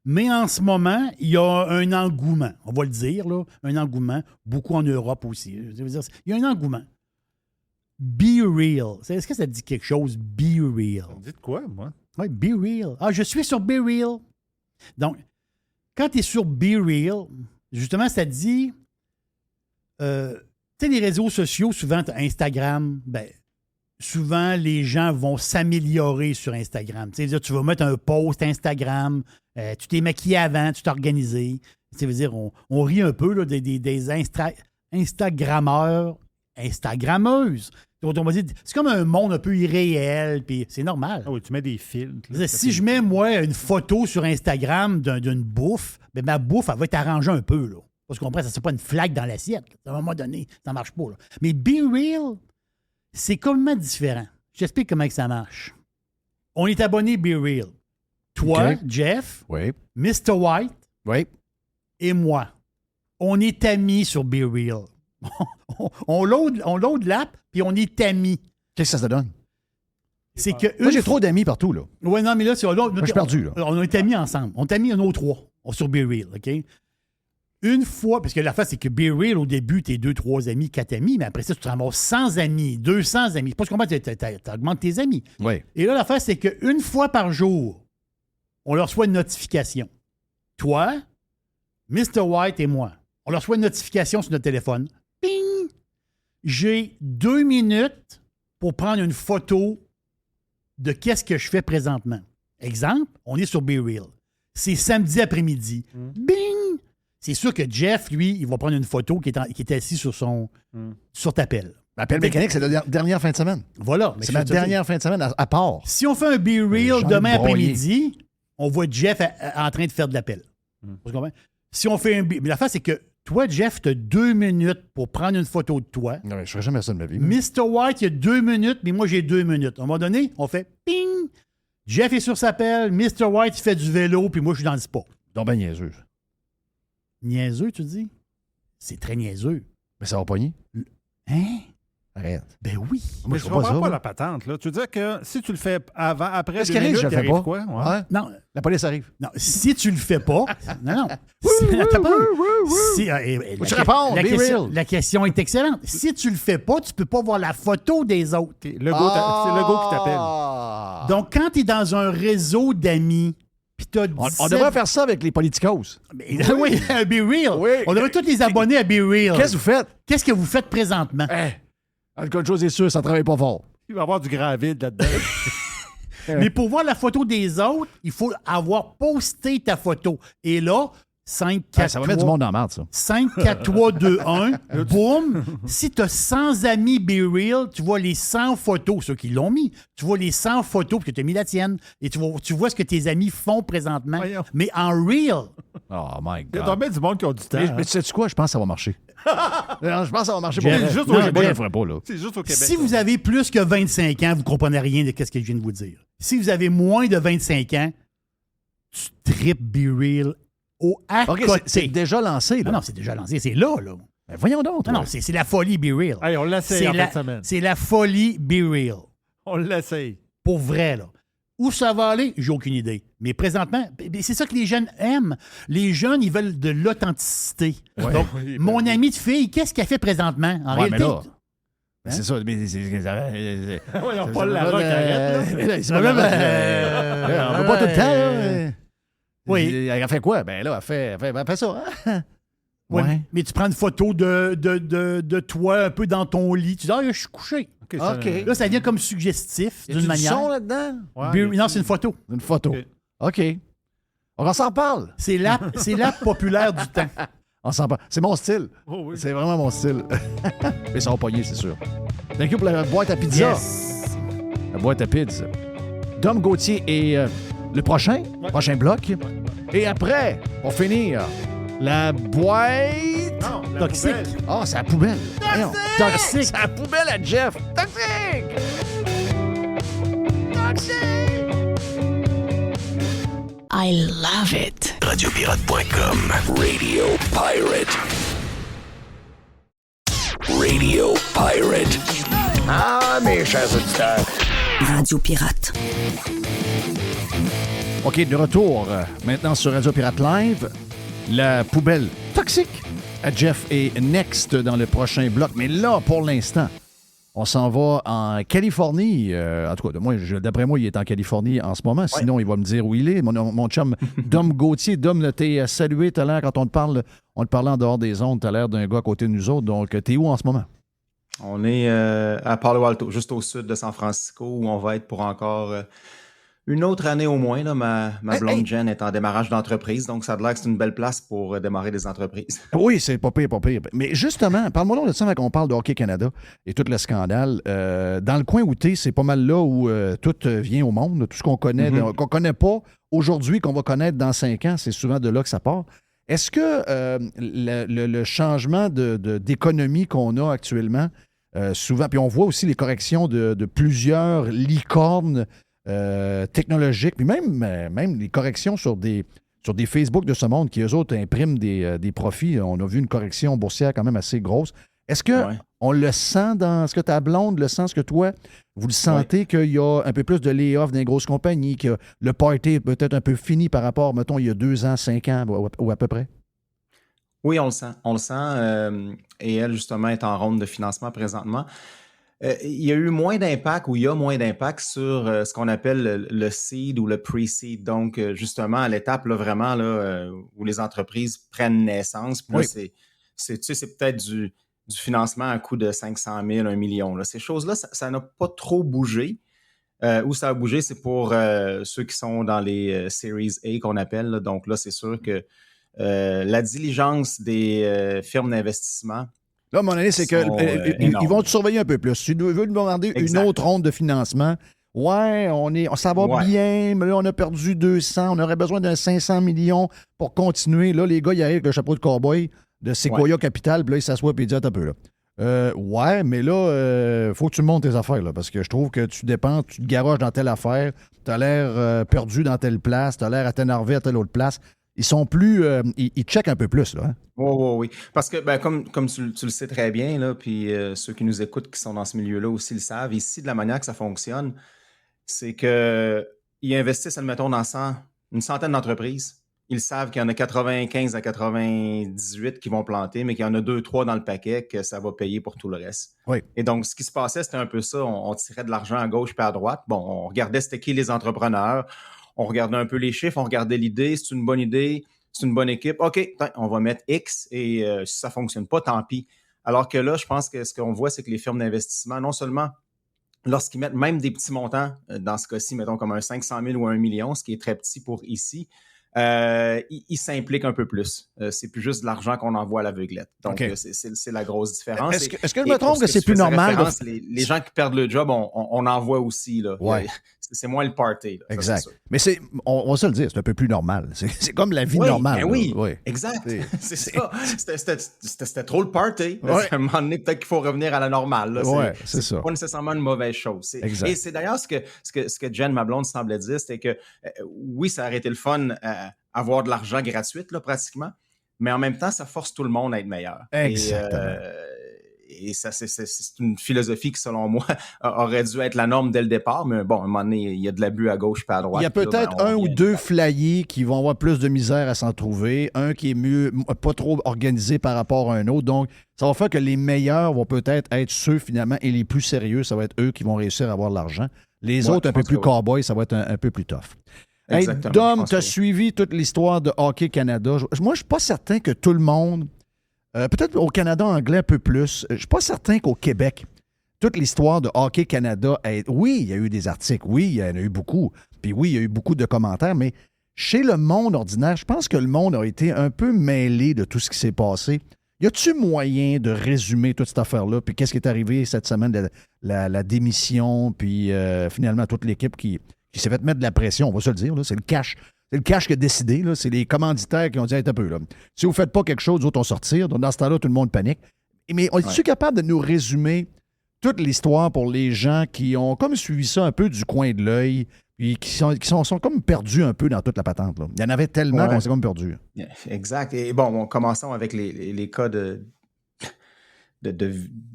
Mais en ce moment, il y a un engouement. On va le dire, là. Un engouement. Beaucoup en Europe aussi. Je veux dire, il y a un engouement. Be Real. Est-ce que ça te dit quelque chose, Be Real? Ça me dit de quoi, moi? Oui, Be Real. Ah, je suis sur Be Real. Donc, quand tu es sur Be Real, justement, ça te dit... tu sais, les réseaux sociaux, souvent, Instagram, souvent, les gens vont s'améliorer sur Instagram. Tu sais, tu vas mettre un post Instagram, tu t'es maquillé avant, tu t'es organisé. Ça veut dire, on rit un peu là, des Instagrammeurs, Instagrammeuses. On va dire, c'est comme un monde un peu irréel, puis c'est normal. Ah oui, tu mets des filtres. Si je mets, moi, une photo sur Instagram d'une bouffe, ma bouffe, elle va être arrangée un peu, là. Parce qu'on comprend, ça ne pas une flaque dans l'assiette. À un moment donné, ça ne marche pas. Là. Mais Be Real, c'est complètement différent. Je t'explique comment que ça marche. On est abonné Be Real. Toi, okay. Jeff, oui. Mr. White oui. et moi. On est amis sur Be Real. on load l'app, puis on est amis. Qu'est-ce que ça donne? C'est que moi, j'ai trop d'amis partout, là. Oui, non, mais là, je suis perdu, là. On est amis ensemble. On est amis nos trois sur Be Real, OK? Une fois, parce que l'affaire, c'est que Be Real, au début, t'es 2, 3 amis, 4 amis, mais après ça, tu te ramasses 100 amis, 200 amis. C'est pas ce qu'on tu augmentes tes amis. Oui. Et là, l'affaire, c'est qu'une fois par jour, on leur reçoit une notification. Toi, Mr. White et moi, on leur reçoit une notification sur notre téléphone. Ping! J'ai 2 minutes pour prendre une photo de qu'est-ce que je fais présentement. Exemple, on est sur Be Real. C'est samedi après-midi. Bing! c'est sûr que Jeff, lui, il va prendre une photo qui est assis sur ta pelle. L'appel mécanique, c'est la dernière fin de semaine. Voilà. C'est ma dernière fin de semaine à part. Si on fait un Be Real demain après-midi, on voit Jeff en train de faire de l'appel. Tu comprends? Si on fait un Be... Mais l'affaire, c'est que toi, Jeff, tu as 2 minutes pour prendre une photo de toi. Non, mais je ferai jamais ça de ma vie. Mr. White, il y a 2 minutes, mais moi, j'ai 2 minutes. À un moment donné, on fait ping. Jeff est sur sa pelle. Mr. White, il fait du vélo, puis moi, je suis dans le spa. Donc, ben niaiseux. Niaiseux, tu dis? C'est très niaiseux. Mais ça va pogner. Hein? Arrête. Ben oui. Mais je comprends pas la patente. Là. Tu veux dire que si tu le fais avant, après, qu'est-ce qui arrive, je le fais pas? Quoi? Ouais. Non. La police arrive. Non, si tu le fais pas... non. La question est excellente. Si tu le fais pas, tu peux pas voir la photo des autres. C'est le go qui t'appelle. Donc, quand tu es dans un réseau d'amis, puis tu as 17... On devrait faire ça avec les politicos. Oui, à Be Real. Oui. On devrait tous les abonner à Be Real. Qu'est-ce que vous faites? Qu'est-ce que vous faites présentement? Quelque chose est sûr, ça travaille pas fort. Il va y avoir du gravide là-dedans. Mais pour voir la photo des autres, il faut avoir posté ta photo. Et là, 5, 4, ça va 3, mettre du monde dans la merde, ça. 5, 4, 3, 2, 1, boum. Si tu as 100 amis Be Real, tu vois les 100 photos, ceux qui l'ont mis. Tu vois les 100 photos, parce que tu as mis la tienne. Et tu vois ce que tes amis font présentement. Voyons. Mais en real. Oh my God. Il y a tombé du monde qui a du temps. Mais tu sais quoi? Je pense que ça va marcher. Non, je pense que ça va marcher pour Jeff, vrai. juste non, au Moi, Québec. je le ferai pas, là. C'est juste au Québec. Si vous avez plus que 25 ans, vous ne comprenez rien de ce que je viens de vous dire. Si vous avez moins de 25 ans, tu tripes Be Real à OK, côté. c'est déjà lancé, là. Non, c'est déjà lancé. C'est là. Ben, voyons donc. Non, c'est la folie Be Real. Hey, on l'essaye en fin de semaine. C'est la folie Be Real. On l'essaye. Pour vrai, là. Où ça va aller, j'ai aucune idée. Mais présentement, c'est ça que les jeunes aiment. Les jeunes, ils veulent de l'authenticité. Ouais. Donc, Oui, mon oui. ami de fille, qu'est-ce qu'elle fait présentement? En réalité, Mais là, c'est ça. Mais Voyons, Paul Larocque, arrête, là. C'est pas même. On va pas tout le temps, là. Oui. Elle fait quoi? Ben là, elle fait ça. Hein? Ouais. Ouais. Mais tu prends une photo de toi un peu dans ton lit. Tu dis, je suis couché. OK. ça- OK. Là, ça vient comme suggestif, Y a-tu d'une du manière. son là-dedans? Ouais, Non, c'est une photo. Une photo. OK. OK. On s'en parle. C'est l'app populaire du temps. On s'en parle. C'est mon style. Oh, oui. C'est vraiment mon style. Mais ça va pogner, c'est sûr. Thank you pour la boîte à pizza. Yes. La boîte à pizza. Dom Gauthier est le prochain bloc. Et après, pour finir, la boîte... Non, la Toxique. poubelle. Ah, c'est la poubelle. Voyons. Toxique. C'est la poubelle à Jeff. Toxique! I love it. Radiopirate.com. Radio Pirate. Radio Pirate. Ah, mes chers auditeurs. Radio Pirate. OK, de retour maintenant sur Radio Pirate Live. La poubelle toxique à Jeff est next dans le prochain bloc. Mais là, pour l'instant, on s'en va en Californie. En tout cas, d'après moi, il est en Californie en ce moment. Sinon, il va me dire où il est. Mon chum Dom Gauthier. Dom, t'es salué tout à l'heure quand on te parlait en dehors des ondes. T'as l'air d'un gars à côté de nous autres. Donc, t'es où en ce moment? On est à Palo Alto, juste au sud de San Francisco, où on va être pour encore une autre année au moins. Là. Ma blonde Jen est en démarrage d'entreprise, donc ça a l'air que c'est une belle place pour démarrer des entreprises. Oui, c'est pas pire, pas pire. Mais justement, parle-moi donc de ça quand on parle de Hockey Canada et tout le scandale. Dans le coin où t'es, c'est pas mal là où tout vient au monde. Tout ce qu'on connaît, qu'on connaît pas aujourd'hui, qu'on va connaître dans 5 ans, c'est souvent de là que ça part. Est-ce que le changement d'économie qu'on a actuellement, souvent, puis on voit aussi les corrections de plusieurs licornes technologiques, puis même les corrections sur des Facebook de ce monde qui, eux autres, impriment des profits. On a vu une correction boursière quand même assez grosse. Est-ce que on le sent est-ce que ta blonde le sent, est-ce que toi, vous le sentez qu'il y a un peu plus de lay-off dans les grosses compagnies, que le party est peut-être un peu fini par rapport, mettons, il y a 2 ans, 5 ans, ou à peu près? Oui, on le sent. On le sent. Et elle, justement, est en ronde de financement présentement. Il y a eu moins d'impact, ou il y a moins d'impact sur ce qu'on appelle le seed ou le pre-seed. Donc, justement, à l'étape, là, vraiment, là, où les entreprises prennent naissance. Puis là, c'est peut-être du financement à coût de 500 000, 1 million. Là. Ces choses-là, ça n'a pas trop bougé. Où ça a bougé, c'est pour ceux qui sont dans les Series A qu'on appelle. Là. Donc là, c'est sûr que la diligence des firmes d'investissement. Là, mon avis, c'est qu'ils vont te surveiller un peu plus. Si tu veux demander une autre ronde de financement, ouais, ça va bien, mais là, on a perdu 200, on aurait besoin d'un 500 millions pour continuer. Là, les gars, ils arrivent avec le chapeau de cowboy de Sequoia Capital, puis là, ils s'assoient et ils disent, un peu, là. Ouais, mais là, faut que tu montes tes affaires, là, parce que je trouve que tu dépenses, tu te garoches dans telle affaire, tu as l'air perdu dans telle place, tu as l'air à t'énerver à telle autre place. Ils sont plus. Ils checkent un peu plus, là. Hein? Oui. Parce que, comme tu le sais très bien, là, puis ceux qui nous écoutent, qui sont dans ce milieu-là aussi le savent, ici, de la manière que ça fonctionne, c'est qu'ils investissent, admettons, dans une centaine d'entreprises. Ils savent qu'il y en a 95 à 98 qui vont planter, mais qu'il y en a 2-3 dans le paquet que ça va payer pour tout le reste. Oui. Et donc, ce qui se passait, c'était un peu ça. On tirait de l'argent à gauche puis à droite. Bon, on regardait c'était qui les entrepreneurs. On regardait un peu les chiffres, on regardait l'idée, c'est une bonne idée, c'est une bonne équipe. OK, on va mettre X et si ça ne fonctionne pas, tant pis. Alors que là, je pense que ce qu'on voit, c'est que les firmes d'investissement, non seulement lorsqu'ils mettent même des petits montants, dans ce cas-ci, mettons comme un 500 000 ou un million, ce qui est très petit pour ici, ils s'impliquent un peu plus. C'est plus juste de l'argent qu'on envoie à l'aveuglette. Donc, c'est la grosse différence. Est-ce que je me trompe que c'est plus normal? Les gens qui perdent le job, on en voit aussi. Là. Ouais. C'est moins le party. Là, exact. Ça, mais on va se le dire, c'est un peu plus normal. C'est comme la vie normale. Oui, exact. C'est ça. C'était trop le party. À un moment donné, peut-être qu'il faut revenir à la normale. C'est ça. Pas nécessairement une mauvaise chose. Et c'est d'ailleurs ce que Jen, ma blonde, semblait dire, c'était que oui, ça aurait été le fun avoir de l'argent gratuit, là, pratiquement, mais en même temps, ça force tout le monde à être meilleur. Exactement. Et ça, c'est une philosophie qui, selon moi, aurait dû être la norme dès le départ. Mais bon, à un moment donné, il y a de l'abus à gauche et à droite. Il y a peut-être un ou deux flyers qui vont avoir plus de misère à s'en trouver. Un qui est mieux, pas trop organisé par rapport à un autre. Donc, ça va faire que les meilleurs vont peut-être être ceux, finalement, et les plus sérieux, ça va être eux qui vont réussir à avoir de l'argent. Les autres, un peu plus cowboys, ça va être un peu plus tough. Hey, Dom, tu as suivi toute l'histoire de Hockey Canada. Moi, je ne suis pas certain que tout le monde... peut-être au Canada anglais un peu plus. Je ne suis pas certain qu'au Québec, toute l'histoire de Hockey Canada, oui, il y a eu des articles, oui, il y en a eu beaucoup, puis oui, il y a eu beaucoup de commentaires, mais chez le monde ordinaire, je pense que le monde a été un peu mêlé de tout ce qui s'est passé. Y a-tu moyen de résumer toute cette affaire-là, puis qu'est-ce qui est arrivé cette semaine, la démission, puis finalement toute l'équipe qui s'est fait mettre de la pression, on va se le dire, là, c'est le cash. C'est le cash qui a décidé, là. C'est les commanditaires qui ont dit hey, un peu, là. Si vous ne faites pas quelque chose, d'autres vont sortir. Donc, dans ce temps-là, tout le monde panique. Mais on est-tu capable de nous résumer toute l'histoire pour les gens qui ont comme suivi ça un peu du coin de l'œil, puis qui sont comme perdus un peu dans toute la patente, là. Il y en avait tellement qu'on s'est comme perdus. Exact. Et bon, commençons avec les cas de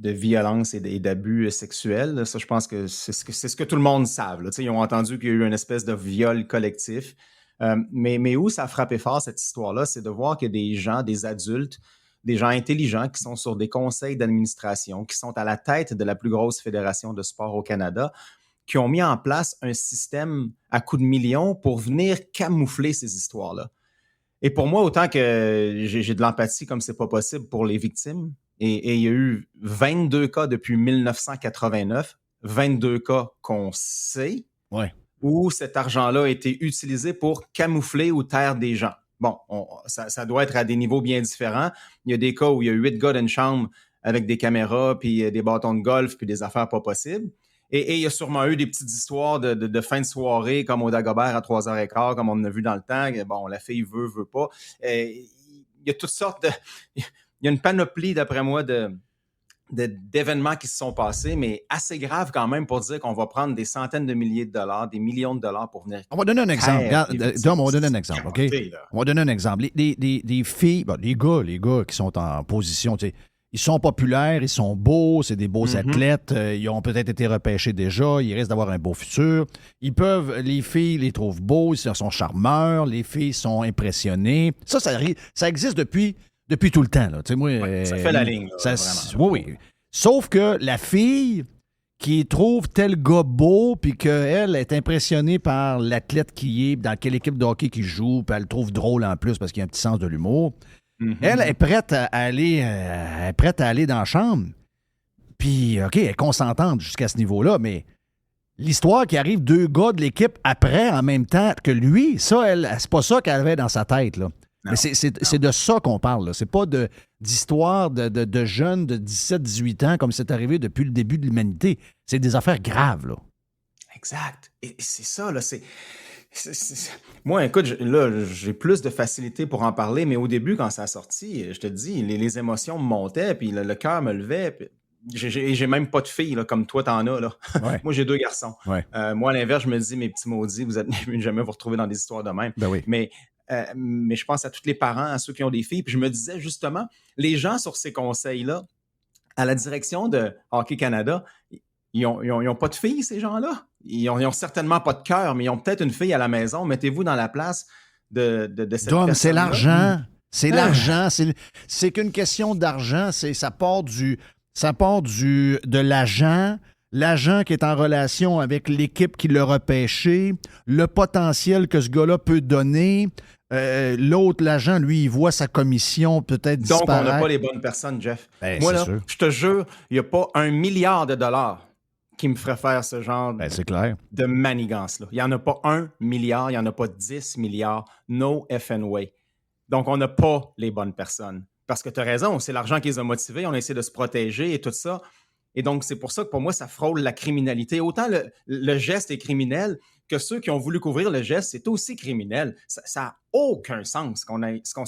violence et d'abus sexuels. Ça, je pense que c'est ce que tout le monde savent. Ils ont entendu qu'il y a eu une espèce de viol collectif. Mais où ça a frappé fort, cette histoire-là, c'est de voir que des gens, des adultes, des gens intelligents qui sont sur des conseils d'administration, qui sont à la tête de la plus grosse fédération de sport au Canada, qui ont mis en place un système à coups de millions pour venir camoufler ces histoires-là. Et pour moi, autant que j'ai de l'empathie comme c'est pas possible pour les victimes, et il y a eu 22 cas depuis 1989, 22 cas qu'on sait, où cet argent-là a été utilisé pour camoufler ou taire des gens. Bon, ça doit être à des niveaux bien différents. Il y a des cas où il y a 8 gars dans une chambre avec des caméras, puis des bâtons de golf, puis des affaires pas possibles. Et il y a sûrement eu des petites histoires de fin de soirée, comme au Dagobert à 3h15, comme on en a vu dans le temps. Bon, la fille veut pas. Il y a toutes sortes de... Il y a une panoplie, d'après moi, d'événements qui se sont passés, mais assez graves quand même pour dire qu'on va prendre des centaines de milliers de dollars, des millions de dollars pour venir... On va donner un exemple. Dom, on va donner un exemple, OK? On va donner un exemple. Des filles, les gars qui sont en position, tu sais, ils sont populaires, ils sont beaux, c'est des beaux athlètes, ils ont peut-être été repêchés déjà, ils risquent d'avoir un beau futur. Les filles les trouvent beaux, ils sont charmeurs, les filles sont impressionnées. Ça existe depuis tout le temps. Là. Moi, ça fait la ligne. Là, oui. Sauf que la fille qui trouve tel gars beau, puis qu'elle est impressionnée par l'athlète qui est, dans quelle équipe de hockey qu'il joue, puis elle le trouve drôle en plus parce qu'il y a un petit sens de l'humour, elle est prête à aller dans la chambre. Puis, OK, elle est consentante jusqu'à ce niveau-là, mais l'histoire qui arrive 2 gars de l'équipe après, en même temps que lui, ça, c'est pas ça qu'elle avait dans sa tête, là. Mais c'est de ça qu'on parle. Là. C'est pas d'histoire de jeunes de 17-18 ans comme c'est arrivé depuis le début de l'humanité. C'est des affaires graves. Là. Exact. Et c'est ça, là. Moi, écoute, là, j'ai plus de facilité pour en parler, mais au début, quand ça a sorti, je te dis, les émotions me montaient, puis le cœur me levait. Puis j'ai même pas de filles, là, comme toi, t'en as. Là. Ouais. Moi, j'ai 2 garçons. Ouais. Moi, à l'inverse, je me dis, mes petits maudits, vous êtes jamais vous retrouver dans des histoires de même. Ben oui. Mais je pense à tous les parents, à ceux qui ont des filles. Puis je me disais, justement, les gens sur ces conseils-là, à la direction de Hockey Canada, ils n'ont pas de filles, ces gens-là. Ils ont certainement pas de cœur, mais ils ont peut-être une fille à la maison. Mettez-vous dans la place de cette personne. C'est l'argent. C'est l'argent. C'est qu'une question d'argent. Ça part de l'agent. L'agent qui est en relation avec l'équipe qui l'a repêché. Le potentiel que ce gars-là peut donner. L'autre, l'agent, lui, il voit sa commission peut-être disparaître. Donc, on n'a pas les bonnes personnes, Jeff. Moi, là, je te jure, il n'y a pas $1 milliard qui me ferait faire ce genre c'est clair. de manigance-là. Il n'y en a pas 1 milliard, il n'y en a pas 10 milliards. No effing way. Donc, on n'a pas les bonnes personnes. Parce que tu as raison, c'est l'argent qui les a motivés, on a essayé de se protéger et tout ça. Et donc, c'est pour ça que pour moi, ça frôle la criminalité. Autant le geste est criminel que ceux qui ont voulu couvrir le geste, c'est aussi criminel. Ça n'a aucun sens ce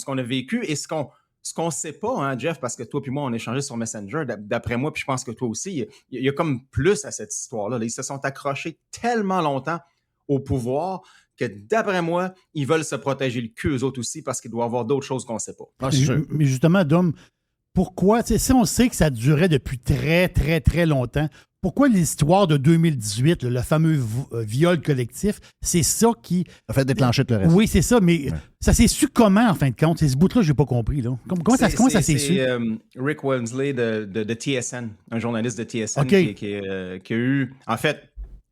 qu'on a vécu et ce qu'on ne sait pas, hein, Jeff, parce que toi puis moi, on a échangé sur Messenger, d'après moi, puis je pense que toi aussi, il y a comme plus à cette histoire-là. Ils se sont accrochés tellement longtemps au pouvoir que, d'après moi, ils veulent se protéger le cul, eux autres aussi, parce qu'il doit y avoir d'autres choses qu'on ne sait pas. Mais justement, Dom, pourquoi, si on sait que ça durait depuis très, très, très longtemps, pourquoi l'histoire de 2018, le fameux viol collectif, c'est ça qui... a fait déclencher tout le reste. Oui, c'est ça, mais ça s'est su comment, en fin de compte? C'est ce bout-là que je n'ai pas compris. Là. Comment ça s'est su? C'est Rick Wensley de TSN, un journaliste de TSN qui a eu... En fait,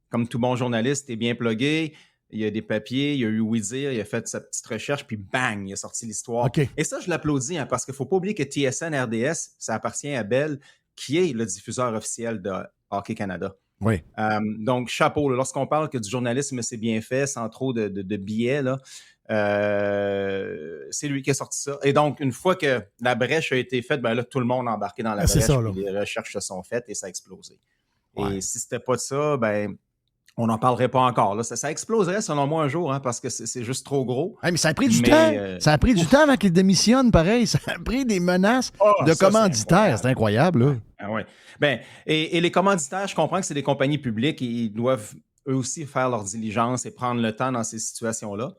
comme tout bon journaliste, il est bien plugué, il y a des papiers, il y a eu oui-dire, il a fait sa petite recherche, puis bang, il a sorti l'histoire. Okay. Et ça, je l'applaudis, hein, parce qu'il ne faut pas oublier que TSN RDS, ça appartient à Bell, qui est le diffuseur officiel de Hockey Canada. Oui. Donc, chapeau, là, lorsqu'on parle que du journalisme, c'est bien fait, sans trop de billets, là, c'est lui qui a sorti ça. Et donc, une fois que la brèche a été faite, ben là, tout le monde a embarqué dans la brèche, puis les recherches se sont faites et ça a explosé. Ouais. Et si c'était pas de ça, ben... on n'en parlerait pas encore. Là. Ça exploserait, selon moi, un jour, hein, parce que c'est juste trop gros. Hey, mais ça a pris du temps. Ça a pris du temps avant qu'il démissionne, pareil. Ça a pris des menaces de commanditaires. C'est incroyable. Là. Ah, ouais. Ben, et les commanditaires, je comprends que c'est des compagnies publiques et ils doivent eux aussi faire leur diligence et prendre le temps dans ces situations-là.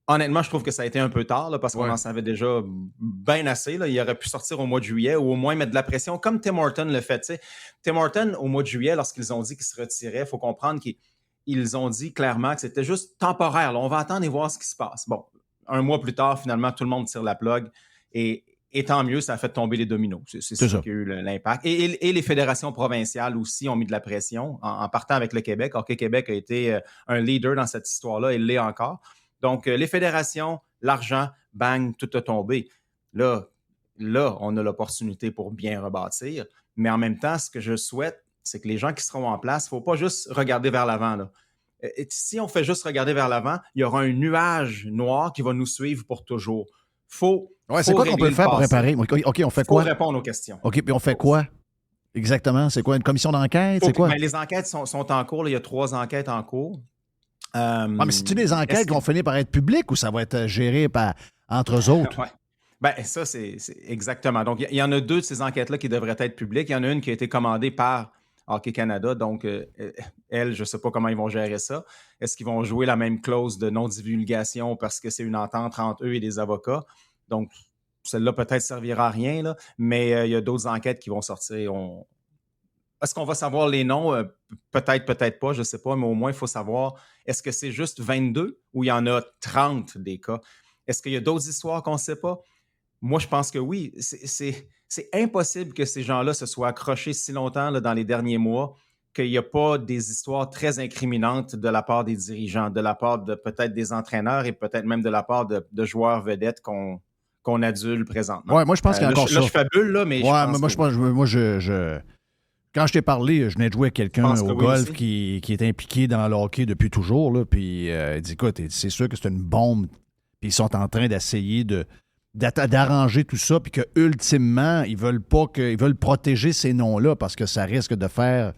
Honnêtement, je trouve que ça a été un peu tard là, parce qu'on en savait déjà bien assez. Là. Il aurait pu sortir au mois de juillet ou au moins mettre de la pression, comme Tim Horton le fait. T'sais. Tim Horton, au mois de juillet, lorsqu'ils ont dit qu'ils se retiraient, il faut comprendre qu'ils ont dit clairement que c'était juste temporaire. Là. On va attendre et voir ce qui se passe. Bon, un mois plus tard, finalement, tout le monde tire la plug et tant mieux, ça a fait tomber les dominos. C'est ça qui a eu l'impact. Et les fédérations provinciales aussi ont mis de la pression en partant avec le Québec. Hockey Québec a été un leader dans cette histoire-là et l'est encore. Donc, les fédérations, l'argent, bang, tout a tombé. Là, on a l'opportunité pour bien rebâtir. Mais en même temps, ce que je souhaite, c'est que les gens qui seront en place, il ne faut pas juste regarder vers l'avant. Là. Et si on fait juste regarder vers l'avant, il y aura un nuage noir qui va nous suivre pour toujours. C'est quoi qu'on peut faire pour réparer? OK, on fait quoi? Il faut répondre aux questions. OK, puis on fait quoi? Exactement. C'est quoi? Une commission d'enquête? C'est quoi? Ben, les enquêtes sont en cours. Là. Il y a 3 enquêtes en cours. Mais c'est-tu des enquêtes qui vont finir par être publiques ou ça va être géré entre eux autres? Ouais. Ben, ça, c'est exactement. Donc, il y en a 2 de ces enquêtes-là qui devraient être publiques. Il y en a une qui a été commandée par Hockey Canada. Donc, elle, je ne sais pas comment ils vont gérer ça. Est-ce qu'ils vont jouer la même clause de non-divulgation parce que c'est une entente entre eux et des avocats? Donc, celle-là peut-être servira à rien, là, mais il y a d'autres enquêtes qui vont sortir. Est-ce qu'on va savoir les noms? Peut-être, peut-être pas, je ne sais pas, mais au moins, il faut savoir, est-ce que c'est juste 22 ou il y en a 30 des cas? Est-ce qu'il y a d'autres histoires qu'on ne sait pas? Moi, je pense que oui. C'est impossible que ces gens-là se soient accrochés si longtemps là, dans les derniers mois qu'il n'y a pas des histoires très incriminantes de la part des dirigeants, de la part de peut-être des entraîneurs et peut-être même de la part de joueurs vedettes qu'on adule présentement. Oui, moi, je pense qu'il y a encore ça. Là, je fabule, là, mais quand je t'ai parlé, je venais de jouer avec quelqu'un au golf qui est impliqué dans le hockey depuis toujours, là, puis il dit, écoute, c'est sûr que c'est une bombe. puis ils sont en train d'essayer d'arranger tout ça, puis que ultimement, ils veulent protéger ces noms-là parce que ça risque de faire...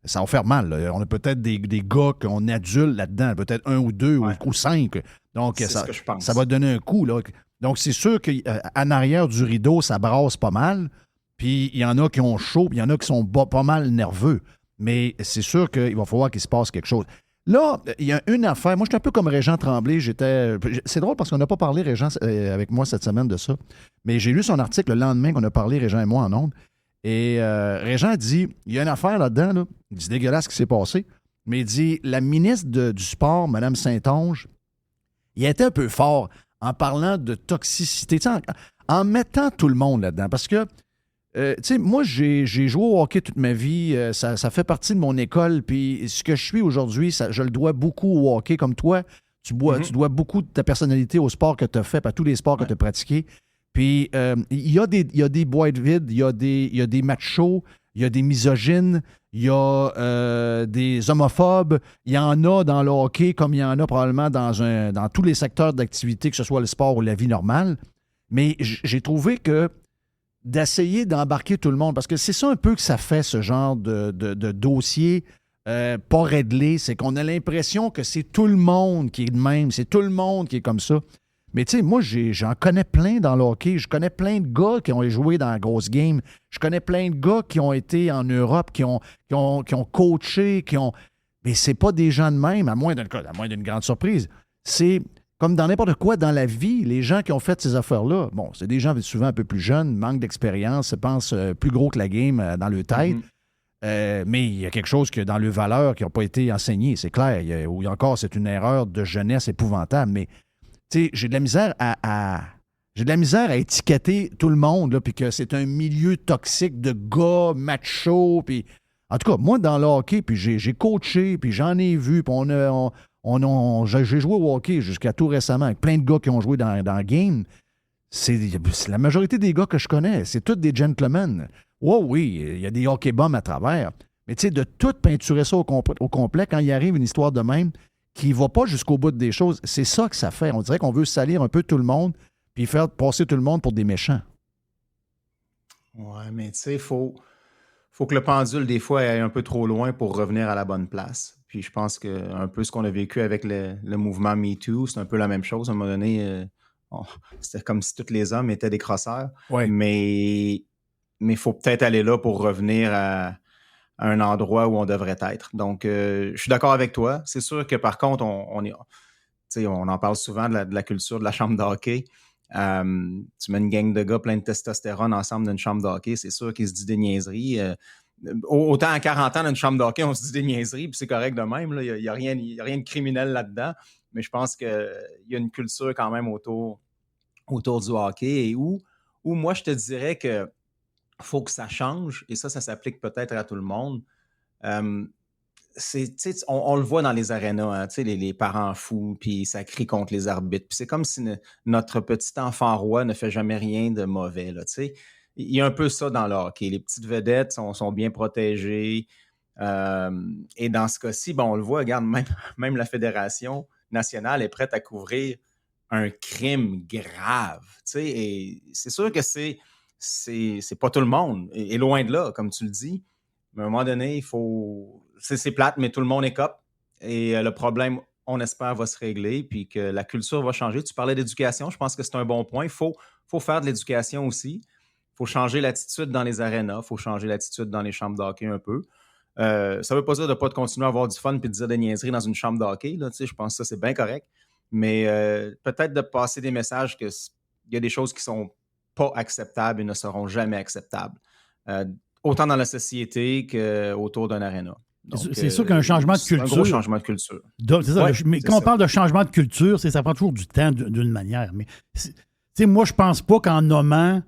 Ça va faire mal. Là. On a peut-être des gars qu'on adulte là-dedans, peut-être 1 ou 2 ou 5. Donc, ça va donner un coup. Là. Donc, c'est sûr qu'en arrière du rideau, ça brasse pas mal. Puis, il y en a qui ont chaud, puis il y en a qui sont pas mal nerveux. Mais c'est sûr qu'il va falloir qu'il se passe quelque chose. Là, il y a une affaire. Moi, je suis un peu comme Régent Tremblay. C'est drôle parce qu'on n'a pas parlé, Régent, avec moi cette semaine de ça. Mais j'ai lu son article le lendemain qu'on a parlé, Régent et moi, en ondes. Et Régent dit, il y a une affaire là-dedans, là. Il dit, dégueulasse ce qui s'est passé. Mais il dit, la ministre du Sport, Mme Saint-Onge, il a été un peu fort en parlant de toxicité, en mettant tout le monde là-dedans. Parce que, tu sais, moi, j'ai joué au hockey toute ma vie. Ça fait partie de mon école. Puis ce que je suis aujourd'hui, je le dois beaucoup au hockey. Comme toi, tu dois beaucoup de ta personnalité au sport que tu as fait, à tous les sports que tu as pratiqués. Puis, il y a des boîtes vides, il y a des machos, il y a des misogynes, il y a des homophobes. Il y en a dans le hockey comme il y en a probablement dans tous les secteurs d'activité, que ce soit le sport ou la vie normale. Mais j'ai trouvé que d'essayer d'embarquer tout le monde, parce que c'est ça un peu que ça fait, ce genre de dossier pas réglé, c'est qu'on a l'impression que c'est tout le monde qui est de même, c'est tout le monde qui est comme ça. Mais tu sais, moi, j'en connais plein dans le hockey. Je connais plein de gars qui ont joué dans la grosse game. Je connais plein de gars qui ont été en Europe, qui ont coaché, Mais c'est pas des gens de même, à moins d'une grande surprise. C'est comme dans n'importe quoi dans la vie, les gens qui ont fait ces affaires-là, bon, c'est des gens souvent un peu plus jeunes, manquent d'expérience, se pensent plus gros que la game dans leur tête. Mais il y a quelque chose que dans leurs valeurs qui n'ont pas été enseignées, c'est clair. Ou encore, c'est une erreur de jeunesse épouvantable. Mais tu sais, j'ai de la misère à étiqueter tout le monde, là, puis que c'est un milieu toxique de gars machos. Puis, en tout cas, moi, dans le hockey, puis j'ai coaché, puis j'en ai vu, puis j'ai joué au hockey jusqu'à tout récemment avec plein de gars qui ont joué dans le game. C'est la majorité des gars que je connais, c'est tous des gentlemen. Oh oui, il y a des hockey bums à travers. Mais tu sais, de tout peinturer ça au complet, quand il arrive une histoire de même, qui ne va pas jusqu'au bout des choses, c'est ça que ça fait. On dirait qu'on veut salir un peu tout le monde puis faire passer tout le monde pour des méchants. Ouais, mais tu sais, il faut que le pendule, des fois, aille un peu trop loin pour revenir à la bonne place. Puis je pense que un peu ce qu'on a vécu avec le mouvement MeToo, c'est un peu la même chose. À un moment donné, c'était comme si tous les hommes étaient des crosseurs. Ouais. Mais il faut peut-être aller là pour revenir à un endroit où on devrait être. Donc, je suis d'accord avec toi. C'est sûr que, par contre, on en parle souvent de la culture de la chambre de hockey. Tu mets une gang de gars plein de testostérone ensemble dans une chambre de hockey, c'est sûr qu'ils se disent des niaiseries. Autant à 40 ans dans une chambre de hockey, on se dit des niaiseries, puis c'est correct de même. Il n'y a rien de criminel là-dedans. Mais je pense qu'il y a une culture quand même autour du hockey et où moi, je te dirais que faut que ça change, et ça s'applique peut-être à tout le monde. On le voit dans les arénas, hein, les parents fous, puis ça crie contre les arbitres. Puis c'est comme si notre petit enfant roi ne fait jamais rien de mauvais. Là, il y a un peu ça dans le hockey. Les petites vedettes sont bien protégées. Et dans ce cas-ci, on le voit, regarde, même la Fédération nationale est prête à couvrir un crime grave. Et c'est sûr que c'est pas tout le monde, et loin de là, comme tu le dis. Mais à un moment donné, il faut... C'est plate, mais tout le monde est cop. Et le problème, on espère, va se régler, puis que la culture va changer. Tu parlais d'éducation, je pense que c'est un bon point. Il faut faire de l'éducation aussi. Il faut changer l'attitude dans les arénas, il faut changer l'attitude dans les chambres de hockey un peu. Ça ne veut pas dire de ne pas continuer à avoir du fun et de dire des niaiseries dans une chambre de hockey. Là, je pense que ça, c'est bien correct. Mais peut-être de passer des messages qu'il y a des choses qui sont pas acceptables et ne seront jamais acceptables. Autant dans la société qu'autour d'un aréna. C'est sûr qu'un changement de culture. Un gros changement de culture. C'est ça, mais quand on parle de changement de culture, ça prend toujours du temps d'une manière. Mais moi, je pense pas qu'en nommant,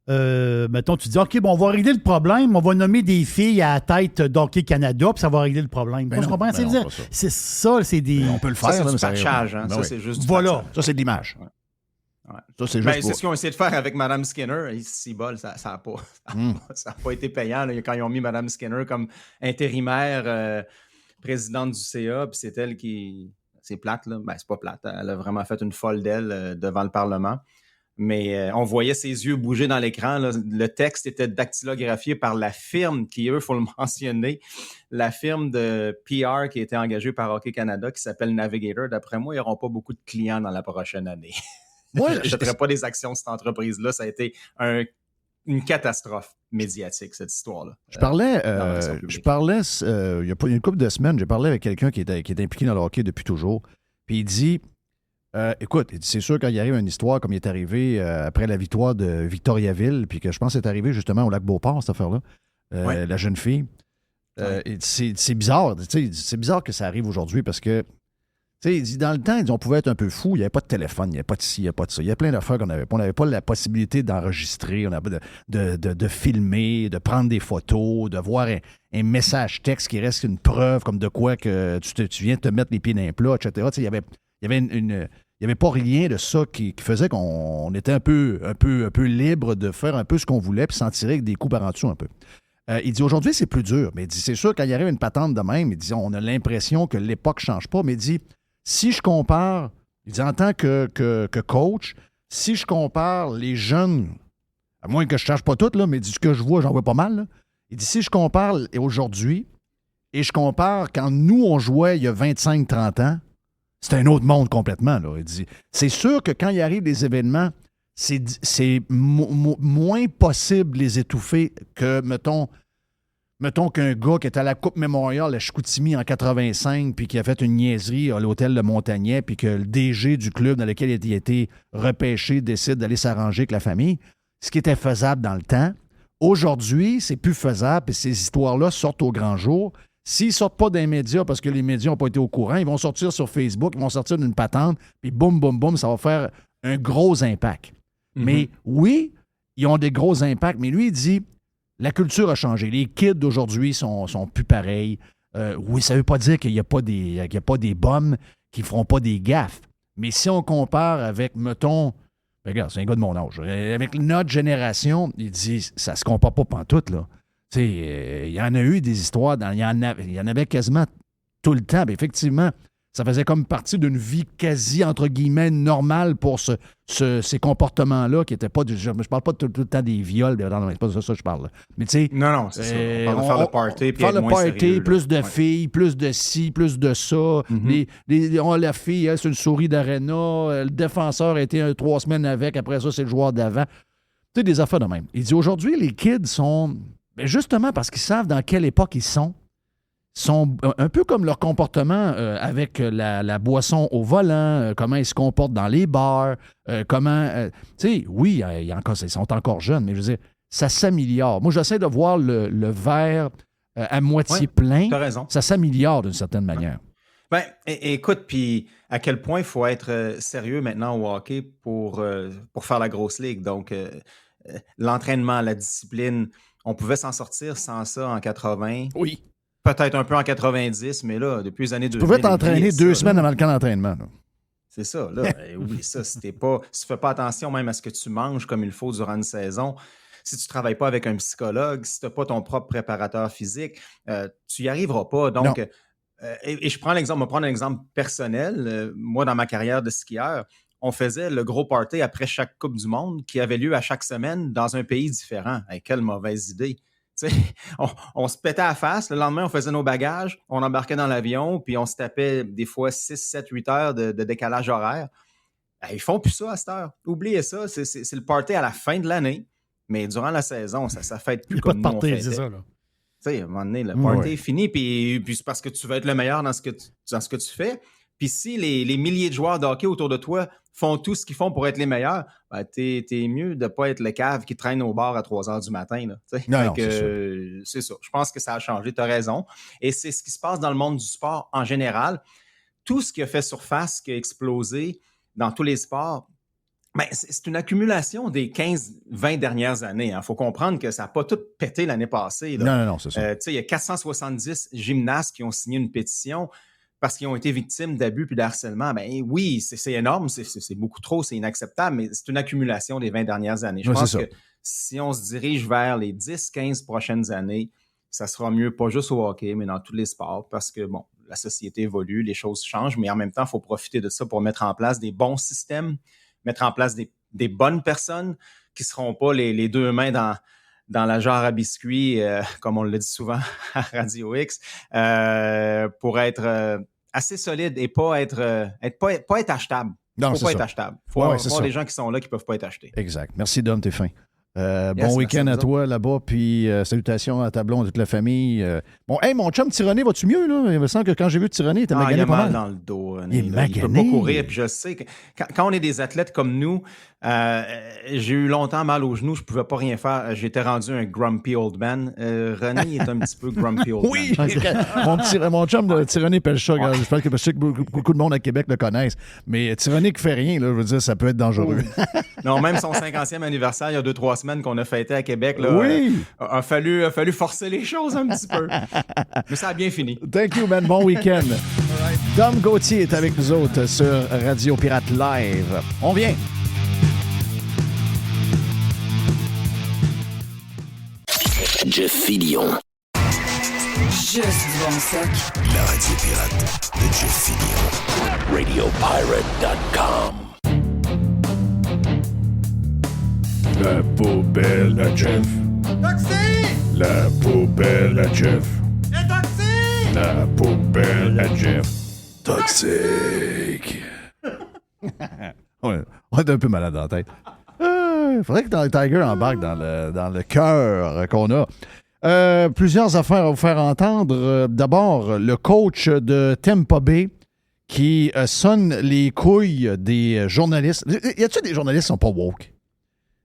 mettons, tu dis, OK, on va régler le problème, on va nommer des filles à la tête d'Hockey Canada, puis ça va régler le problème. Ben je comprends, c'est ça, c'est des... On peut le faire. Ça, c'est du patchage. Hein? Ça, c'est juste du voilà. patchage. Ça, c'est de l'image. Ouais. Ça, c'est juste c'est ce qu'ils ont essayé de faire avec Mme Skinner. Si bol, ça n'a pas été payant là, quand ils ont mis Mme Skinner comme intérimaire présidente du CA, puis c'est c'est plate, là. Ben, c'est pas plate. Elle a vraiment fait une folle d'elle devant le Parlement. Mais on voyait ses yeux bouger dans l'écran. Là. Le texte était dactylographié par la firme qui, eux, il faut le mentionner, la firme de PR qui a été engagée par Hockey Canada qui s'appelle Navigator. D'après moi, ils n'auront pas beaucoup de clients dans la prochaine année. Moi, je n'achèterais pas des actions de cette entreprise-là. Ça a été une catastrophe médiatique, cette histoire-là. Je parlais il y a une couple de semaines, j'ai parlé avec quelqu'un qui est impliqué dans le hockey depuis toujours. Puis il dit, écoute, c'est sûr quand il arrive une histoire comme il est arrivé après la victoire de Victoriaville, puis que je pense que c'est arrivé justement au lac Beauport, cette affaire-là, la jeune fille. C'est bizarre, c'est bizarre que ça arrive aujourd'hui parce que il dit, dans le temps, on pouvait être un peu fou. Il n'y avait pas de téléphone, il n'y avait pas de ci, il n'y avait pas de ça. Il y a plein d'affaires qu'on n'avait pas. On n'avait pas la possibilité d'enregistrer, on n'avait pas de filmer, de prendre des photos, de voir un message texte qui reste une preuve comme de quoi que tu viens de te mettre les pieds dans les plats, etc. Il y avait pas rien de ça qui faisait qu'on était un peu libre de faire un peu ce qu'on voulait puis s'en tirer avec des coups par en dessous un peu. Il dit, aujourd'hui, c'est plus dur. Mais il dit, c'est sûr, quand il arrive une patente de même, il dit, on a l'impression que l'époque ne change pas. Mais il dit, si je compare, il dit, en tant que coach, si je compare les jeunes, à moins que je ne cherche pas toutes, là, mais il dit, ce que je vois, j'en vois pas mal. Là. Il dit, si je compare aujourd'hui et je compare quand nous, on jouait il y a 25-30 ans, c'est un autre monde complètement. Là. Il dit, c'est sûr que quand il arrive des événements, c'est moins possible de les étouffer que, mettons qu'un gars qui est à la Coupe Mémorial à Chicoutimi en 85 puis qui a fait une niaiserie à l'hôtel de Montagnet puis que le DG du club dans lequel il a été repêché décide d'aller s'arranger avec la famille, ce qui était faisable dans le temps. Aujourd'hui, c'est plus faisable et ces histoires-là sortent au grand jour. S'ils ne sortent pas des médias parce que les médias n'ont pas été au courant, ils vont sortir sur Facebook, ils vont sortir d'une patente puis boum, boum, boum, ça va faire un gros impact. Mm-hmm. Mais oui, ils ont des gros impacts, mais lui, il dit la culture a changé. Les kids d'aujourd'hui sont plus pareils. Oui, ça ne veut pas dire qu'il n'y a pas des bums qui ne feront pas des gaffes. Mais si on compare avec, mettons, regarde, c'est un gars de mon âge, avec notre génération, il dit ça ne se compare pas pantoute, là. Il y en a eu des histoires, il y en avait quasiment tout le temps. Mais effectivement, ça faisait comme partie d'une vie quasi, entre guillemets, normale pour ces comportements-là qui n'étaient pas... Je ne parle pas tout le temps des viols, non, c'est pas de ça que je parle. Mais tu sais... Non, c'est ça. On parle de faire le party, puis faire le party, sérieux, plus de filles, plus de ci, plus de ça. Mm-hmm. La fille, elle, c'est une souris d'Arena. Le défenseur a été 3 semaines avec. Après ça, c'est le joueur d'avant. Tu sais, des affaires de même. Il dit, aujourd'hui, les kids sont... justement parce qu'ils savent dans quelle époque ils sont un peu comme leur comportement avec la boisson au volant, comment ils se comportent dans les bars, comment... tu sais, oui, ils sont encore jeunes, mais je veux dire, ça s'améliore. Moi, j'essaie de voir le verre à moitié plein. T'as raison. Ça s'améliore d'une certaine manière. Ben, écoute, puis à quel point il faut être sérieux maintenant au hockey pour faire la grosse ligue. Donc, l'entraînement, la discipline, on pouvait s'en sortir sans ça en 80. Oui. Peut-être un peu en 90, mais là, depuis les années 2000... Tu pouvais t'entraîner 2 semaines avant le camp d'entraînement. Là. C'est ça, là. Oublie ça. Si tu ne fais pas attention même à ce que tu manges comme il faut durant une saison, si tu ne travailles pas avec un psychologue, si tu n'as pas ton propre préparateur physique, tu n'y arriveras pas. Donc, et je prends l'exemple, on va prendre un exemple personnel. Moi, dans ma carrière de skieur, on faisait le gros party après chaque Coupe du Monde qui avait lieu à chaque semaine dans un pays différent. Hey, quelle mauvaise idée! On se pétait à la face. Le lendemain, on faisait nos bagages, on embarquait dans l'avion, puis on se tapait des fois 6, 7, 8 heures de décalage horaire. Ils font plus ça à cette heure. Oubliez ça, c'est le party à la fin de l'année, mais durant la saison, ça fête plus comme nous on fêtait. C'est ça, là. À un moment donné, le party est fini, puis c'est parce que tu veux être le meilleur dans ce que tu fais. Puis si les milliers de joueurs de hockey autour de toi font tout ce qu'ils font pour être les meilleurs, ben t'es mieux de ne pas être le cave qui traîne au bar à 3 heures du matin. Là, non, c'est ça. Je pense que ça a changé, tu as raison. Et c'est ce qui se passe dans le monde du sport en général. Tout ce qui a fait surface, qui a explosé dans tous les sports, ben, c'est une accumulation des 15-20 dernières années. Il faut comprendre que ça n'a pas tout pété l'année passée. Là. Non, c'est ça. Il y a 470 gymnastes qui ont signé une pétition parce qu'ils ont été victimes d'abus puis de harcèlement. Ben oui, c'est énorme, c'est beaucoup trop, c'est inacceptable, mais c'est une accumulation des 20 dernières années. Je pense que si on se dirige vers les 10-15 prochaines années, ça sera mieux, pas juste au hockey, mais dans tous les sports, parce que, bon, la société évolue, les choses changent, mais en même temps, il faut profiter de ça pour mettre en place des bons systèmes, mettre en place des bonnes personnes qui ne seront pas les deux mains dans la jarre à biscuits, comme on le dit souvent à Radio X, pour être assez solide et pas être achetable. Il ne faut pas être achetable. Il faut avoir des gens qui sont là qui ne peuvent pas être achetés. Exact. Merci, Dom, t'es fin. Bon week-end à toi là-bas, puis salutations à ta blonde, à toute la famille. Mon chum Tyranné, vas-tu mieux, là? Il me semble que quand j'ai vu Tyranné, il était magané pas mal. Il a mal dans le dos. Il est magané. Il peut pas courir, puis je sais que quand on est des athlètes comme nous, j'ai eu longtemps mal aux genoux, je pouvais pas rien faire. J'étais rendu un grumpy old man. René est un petit peu grumpy old man. Oui! Mon chum de Tyranné Pelcha, je pense que beaucoup de monde à Québec le connaissent, mais Tyranné qui fait rien, là, je veux dire, ça peut être dangereux. Non, même son 50e anniversaire, il y a 2-3 semaines qu'on a fêté à Québec, là, a fallu forcer les choses un petit peu. Mais ça a bien fini. Thank you, man. Bon week-end. Dom Gauthier est avec nous autres sur Radio Pirate Live. On vient. Jeff Fillion. Juste du bon sac. La radio pirate de Jeff Fillion. RadioPirate.com. La poubelle à Jeff. Taxi! La poubelle à Jeff. Et taxi! La poubelle à Jeff. Toxique. On est un peu malade dans la tête. Il faudrait que Tiger embarque dans le cœur qu'on a. Plusieurs affaires à vous faire entendre. D'abord, le coach de Tampa Bay qui sonne les couilles des journalistes. Y a-t-il des journalistes qui sont pas woke?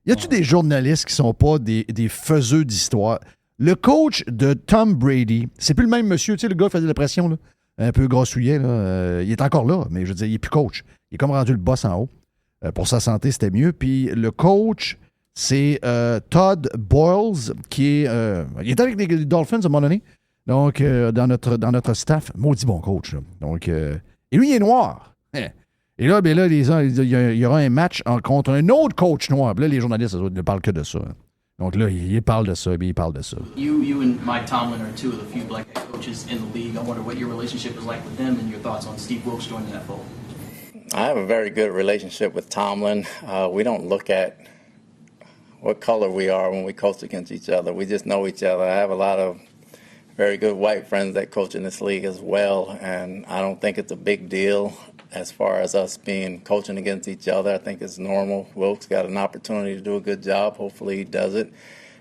Y a-t-il des journalistes qui sont pas des faiseux d'histoire? Le coach de Tom Brady, c'est plus le même monsieur, tu sais, le gars qui faisait la pression, là, un peu grassouillet, là, il est encore là, mais je veux dire, il est plus coach. Il est comme rendu le boss en haut. Pour sa santé, c'était mieux. Puis le coach, c'est Todd Bowles, qui est... il était avec les Dolphins à un moment donné, donc dans notre staff. Maudit bon coach. Là. Donc, et lui, il est noir. Et là, ben là il y aura un match contre un autre coach noir. Puis là, les journalistes, ils ne parlent que de ça. Donc là, il parle de ça, puis il parle de ça. You and Mike Tomlin are two of the few black coaches in the league. I wonder what your relationship is like with them and your thoughts on Steve Wilkes joining that fold. I have a very good relationship with Tomlin. We don't look at what color we are when we coach against each other. We just know each other. I have a lot of very good white friends that coach in this league as well, and I don't think it's a big deal as far as us coaching against each other. I think it's normal. Wilkes got an opportunity to do a good job. Hopefully he does it.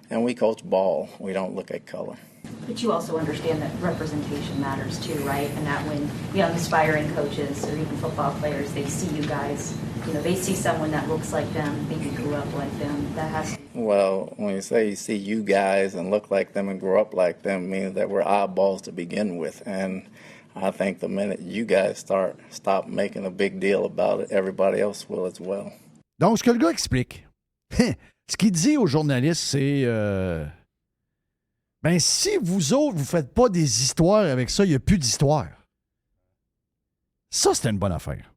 And we coach ball. We don't look at color. But you also understand that representation matters too, right? And that when young aspiring coaches or even football players, they see you guys, they see someone that looks like them, maybe grew up like them, that has... Well, when you say you see you guys and look like them and grow up like them, means that we're oddballs to begin with. And I think the minute you guys stop making a big deal about it, everybody else will as well. Donc, ce que le gars explique, ce qu'il dit aux journalistes, c'est... Ben, si vous autres, vous ne faites pas des histoires avec ça, il n'y a plus d'histoire. Ça, c'était une bonne affaire.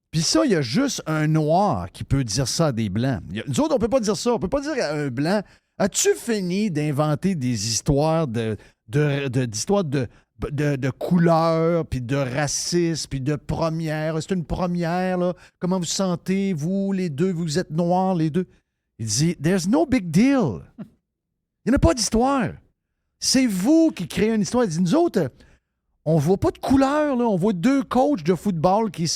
Puis ça, il y a juste un noir qui peut dire ça à des blancs. Nous autres, on ne peut pas dire ça. On ne peut pas dire à un blanc, as-tu fini d'inventer des histoires d'histoires de couleur, puis de racisme, puis de première? C'est une première, là. Comment vous sentez, vous, les deux? Vous êtes noirs, les deux? Il dit, there's no big deal. Il n'y en a pas d'histoire. C'est vous qui créez une histoire. Il dit, nous autres, on ne voit pas de couleur, là. On voit deux coachs de football qui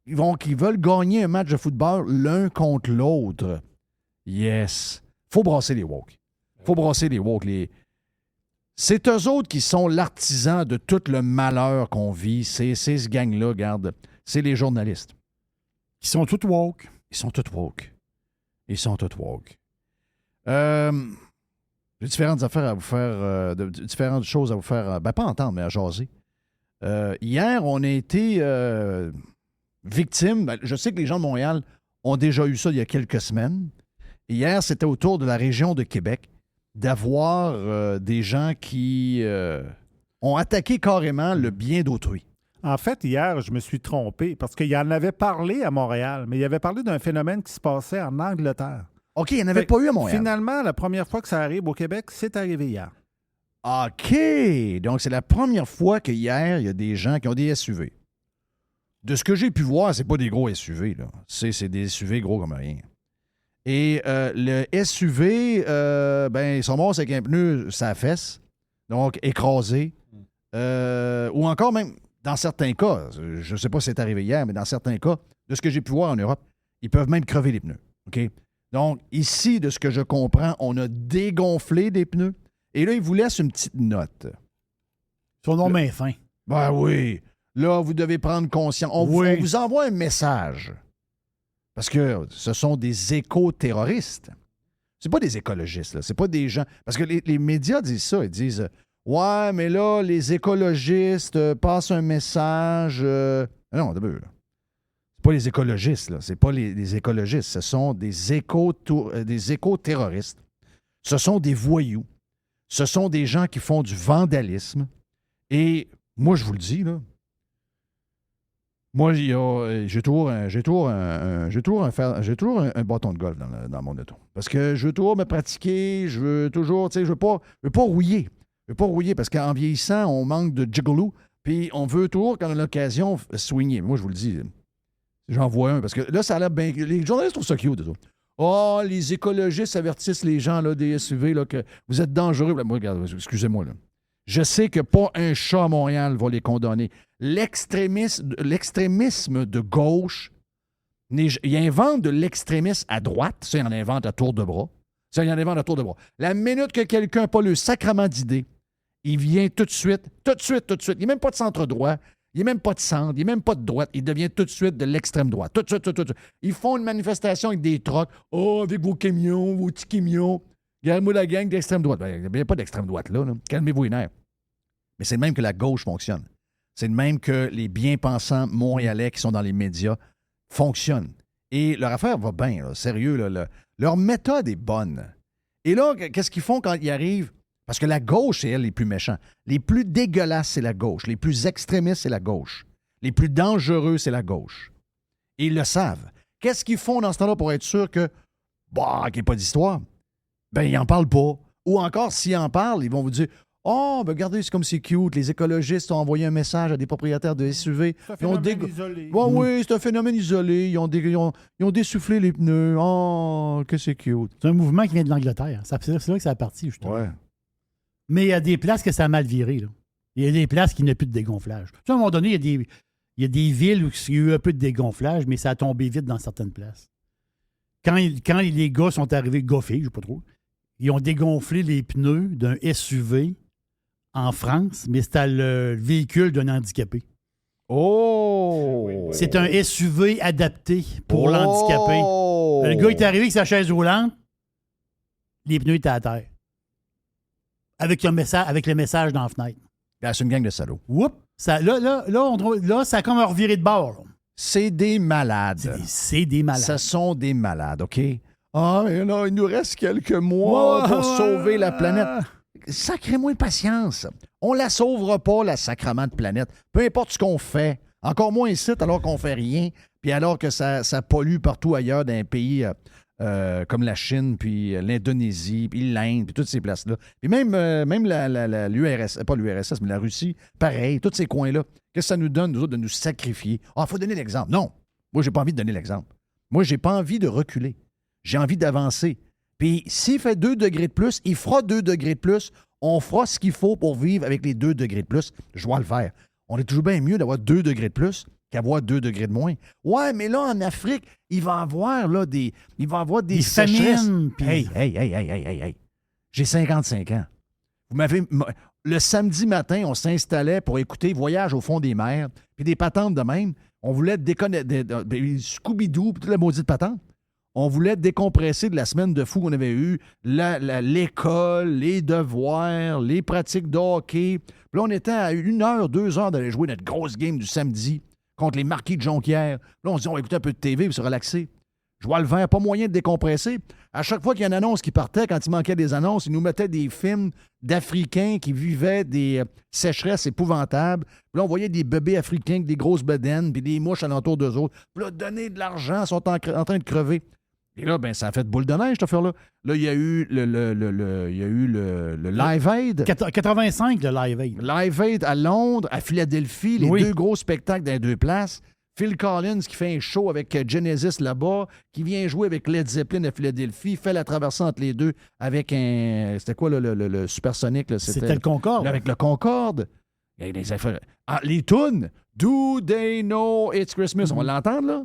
veulent gagner un match de football l'un contre l'autre. Yes. Faut brasser les woke. Faut brasser les woke. C'est eux autres qui sont l'artisan de tout le malheur qu'on vit. C'est ce gang-là, regarde. C'est les journalistes. Ils sont tous woke. Ils sont tous woke. Ils sont tous woke. J'ai différentes affaires à vous faire, différentes choses à vous faire, pas entendre, mais à jaser. Hier, on a été victime. Je sais que les gens de Montréal ont déjà eu ça il y a quelques semaines. Hier, c'était autour de la région de Québec d'avoir des gens qui ont attaqué carrément le bien d'autrui. En fait, hier, je me suis trompé parce qu'il en avait parlé à Montréal, mais il avait parlé d'un phénomène qui se passait en Angleterre. OK, il n'y en avait pas eu à Montréal. Finalement, la première fois que ça arrive au Québec, c'est arrivé hier. OK! Donc, c'est la première fois qu'hier, il y a des gens qui ont des SUV. De ce que j'ai pu voir, c'est pas des gros SUV, là. C'est des SUV gros comme rien. Et le SUV, ils sont morts avec un pneu sur la fesse, donc écrasé. Ou encore même, dans certains cas, je ne sais pas si c'est arrivé hier, mais dans certains cas, de ce que j'ai pu voir en Europe, ils peuvent même crever les pneus. OK? Donc, ici, de ce que je comprends, on a dégonflé des pneus. Et là, ils vous laissent une petite note. Son nom est fin. Ben oui. Là, vous devez prendre conscience. On vous envoie un message. Parce que ce sont des éco-terroristes. C'est pas des écologistes, là. C'est pas des gens... Parce que les médias disent ça. Ils disent « Ouais, mais là, les écologistes passent un message... Non, d'abord, là. C'est pas les écologistes, là. C'est pas les écologistes. Ce sont des éco-terroristes. Ce sont des voyous. Ce sont des gens qui font du vandalisme. Et moi, je vous le dis, là, moi, j'ai toujours un bâton de golf dans mon auto. Parce que je veux toujours me pratiquer, je veux toujours, tu sais, je veux pas rouiller. Je veux pas rouiller parce qu'en vieillissant, on manque de jigglou, puis on veut toujours, quand on a l'occasion, swinger. Moi, je vous le dis, j'en vois un, parce que là, ça a l'air bien... Les journalistes trouvent ça cute, ça. Oh, les écologistes avertissent les gens là, des SUV là, que vous êtes dangereux. Moi, regarde, excusez-moi, là. Je sais que pas un chat à Montréal va les condamner. L'extrémisme de gauche, il invente de l'extrémisme à droite. Ça, il en invente à tour de bras. La minute que quelqu'un n'a pas le sacrement d'idée, il vient tout de suite. Il n'est même pas de centre-droit. Il n'est même pas de centre. Il n'est même pas de droite. Il devient tout de suite de l'extrême droite. Tout de suite. Ils font une manifestation avec des trucks. Oh, avec vos camions, vos petits camions. Regardez-moi la gang d'extrême droite. Il n'y a pas d'extrême droite là. Calmez-vous les nerfs. Mais c'est le même que la gauche fonctionne. C'est le même que les bien-pensants montréalais qui sont dans les médias fonctionnent. Et leur affaire va bien, là, sérieux. Là, leur méthode est bonne. Et là, qu'est-ce qu'ils font quand ils arrivent? Parce que la gauche, c'est elle les plus méchants. Les plus dégueulasses, c'est la gauche. Les plus extrémistes, c'est la gauche. Les plus dangereux, c'est la gauche. Et ils le savent. Qu'est-ce qu'ils font dans ce temps-là pour être sûr que, qu'il n'y ait pas d'histoire? Ben, ils n'en parlent pas. Ou encore, s'ils en parlent, ils vont vous dire « Oh, ben regardez, c'est comme c'est cute. Les écologistes ont envoyé un message à des propriétaires de SUV. C'est un phénomène isolé. Oui, c'est un phénomène isolé. Ils ont dessoufflé les pneus. Oh, que c'est cute. » C'est un mouvement qui vient de l'Angleterre. C'est là que ça a parti, justement. Ouais. Mais il y a des places que ça a mal viré, là. Il y a des places qui n'ont plus de dégonflage. Tu sais, à un moment donné, il y a des villes où il y a eu un peu de dégonflage, mais ça a tombé vite dans certaines places. Quand les gars sont arrivés, goffés, je ne sais pas trop, ils ont dégonflé les pneus d'un SUV en France, mais c'était le véhicule d'un handicapé. Oh! C'est un SUV adapté pour l'handicapé. Le gars est arrivé avec sa chaise roulante, les pneus étaient à terre. Avec le message dans la fenêtre. C'est une gang de salauds. Oups! Là, ça a comme un reviré de bord. Là. C'est des malades. C'est des malades. Ce sont des malades, OK? Ah, mais là, il nous reste quelques mois pour sauver la planète. Sacrez-moi patience. On la sauvera pas, la sacrement de planète. Peu importe ce qu'on fait. Encore moins ici, alors qu'on fait rien, puis alors que ça pollue partout ailleurs dans un pays comme la Chine, puis l'Indonésie, puis l'Inde, puis toutes ces places-là. Puis même l'URSS, pas l'URSS, mais la Russie, pareil, tous ces coins-là. Qu'est-ce que ça nous donne, nous autres, de nous sacrifier? Ah, il faut donner l'exemple. Non, moi, j'ai pas envie de donner l'exemple. Moi, j'ai pas envie de reculer. J'ai envie d'avancer. Puis s'il fait 2 degrés de plus, il fera 2 degrés de plus. On fera ce qu'il faut pour vivre avec les 2 degrés de plus. Je dois le faire. On est toujours bien mieux d'avoir 2 degrés de plus qu'avoir 2 degrés de moins. Ouais, mais là, en Afrique, il va y avoir des sécheresses. Puis... Hey. J'ai 55 ans. Le samedi matin, on s'installait pour écouter Voyage au fond des mers, puis des patentes de même. On voulait Scooby-Doo, puis toute la maudite patente. On voulait décompresser de la semaine de fou qu'on avait eue, l'école, les devoirs, les pratiques de hockey. Puis là, on était à 1 heure, 2 heures d'aller jouer notre grosse game du samedi contre les Marquis de Jonquière. Là, on se dit, on va écouter un peu de TV pour se relaxer. Je vois le vert, pas moyen de décompresser. À chaque fois qu'il y a une annonce qui partait, quand il manquait des annonces, ils nous mettaient des films d'Africains qui vivaient des sécheresses épouvantables. Puis là, on voyait des bébés africains avec des grosses bedaines puis des mouches alentour d'eux autres. Puis là, donner de l'argent, ils sont en train de crever. Et là, ben, ça a fait boule de neige, cette affaire-là. Là, il y a eu le Live Aid. 85, le Live Aid. Live Aid à Londres, à Philadelphie, les deux gros spectacles dans les deux places. Phil Collins qui fait un show avec Genesis là-bas, qui vient jouer avec Led Zeppelin à Philadelphie, fait la traversée entre les deux avec un... C'était quoi le Supersonic? Là? C'était le Concorde. Avec le Concorde. Il y a des affaires... les tunes, Do They Know It's Christmas? On va l'entendre, là?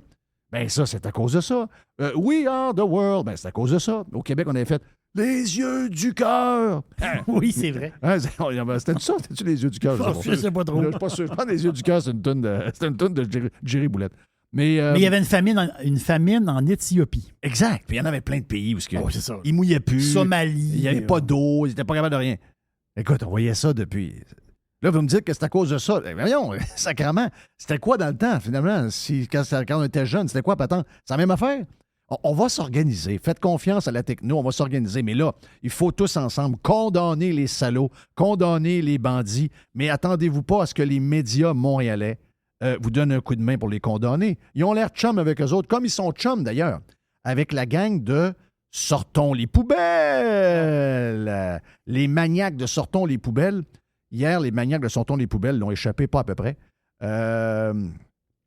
Ben ça, c'est à cause de ça. We Are the World, ben c'est à cause de ça. Au Québec, on avait fait Les yeux du cœur. Oui, c'est vrai. C'était ça? C'était-tu Les yeux du cœur? Je sais pas trop. Je suis pas sûr. Je pense que Les yeux du cœur, c'est une toune de Jerry Boulette. Mais il y avait une famine en Éthiopie. Exact. Puis il y en avait plein de pays où c'est ça. Ils mouillaient plus. Somalie. Il n'y avait pas d'eau. Ils n'étaient pas capables de rien. Écoute, on voyait ça depuis... Là, vous me dites que c'est à cause de ça. Voyons, sacrément. C'était quoi dans le temps, finalement? Quand on était jeune, c'était quoi, Patan? C'est la même affaire? On va s'organiser. Faites confiance à la techno, on va s'organiser. Mais là, il faut tous ensemble condamner les salauds, condamner les bandits. Mais attendez-vous pas à ce que les médias montréalais vous donnent un coup de main pour les condamner. Ils ont l'air chum avec eux autres, comme ils sont chums d'ailleurs, avec la gang de Sortons les poubelles. Les maniaques de Sortons les poubelles. Hier, les maniaques de Sortons les poubelles l'ont échappé pas à peu près.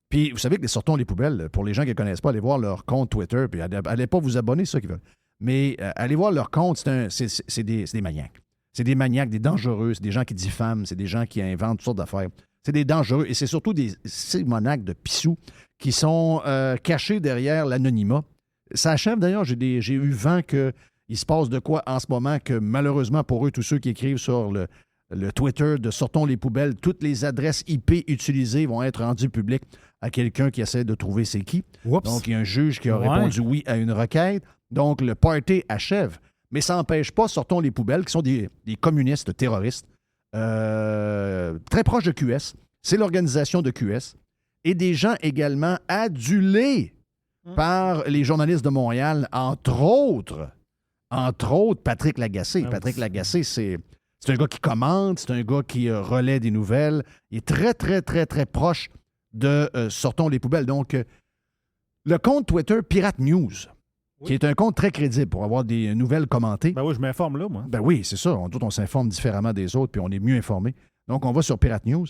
Puis, vous savez que les Sortons les poubelles, pour les gens qui ne connaissent pas, allez voir leur compte Twitter, puis allez pas vous abonner, c'est ça qu'ils veulent. Mais allez voir leur compte, c'est des maniaques. C'est des maniaques, des dangereux, c'est des gens qui diffament, c'est des gens qui inventent toutes sortes d'affaires. C'est des dangereux, et c'est surtout ces maniaques de pissous qui sont cachés derrière l'anonymat. Ça achève d'ailleurs, j'ai eu vent qu'il se passe de quoi en ce moment que malheureusement pour eux, tous ceux qui écrivent sur le Twitter de Sortons les poubelles, toutes les adresses IP utilisées vont être rendues publiques à quelqu'un qui essaie de trouver c'est qui. Oups. Donc, il y a un juge qui a répondu oui à une requête. Donc, le party achève. Mais ça n'empêche pas Sortons les poubelles, qui sont des communistes terroristes, très proches de QS. C'est l'organisation de QS. Et des gens également adulés par les journalistes de Montréal, entre autres Patrick Lagacé. Patrick Lagacé, c'est un gars qui commente, c'est un gars qui relaie des nouvelles. Il est très, très, très, très proche de Sortons les poubelles. Donc, le compte Twitter Pirate News, qui est un compte très crédible pour avoir des nouvelles commentées. Ben oui, je m'informe là, moi. Ben oui, c'est ça. On s'informe différemment des autres, puis on est mieux informé. Donc, on va sur Pirate News.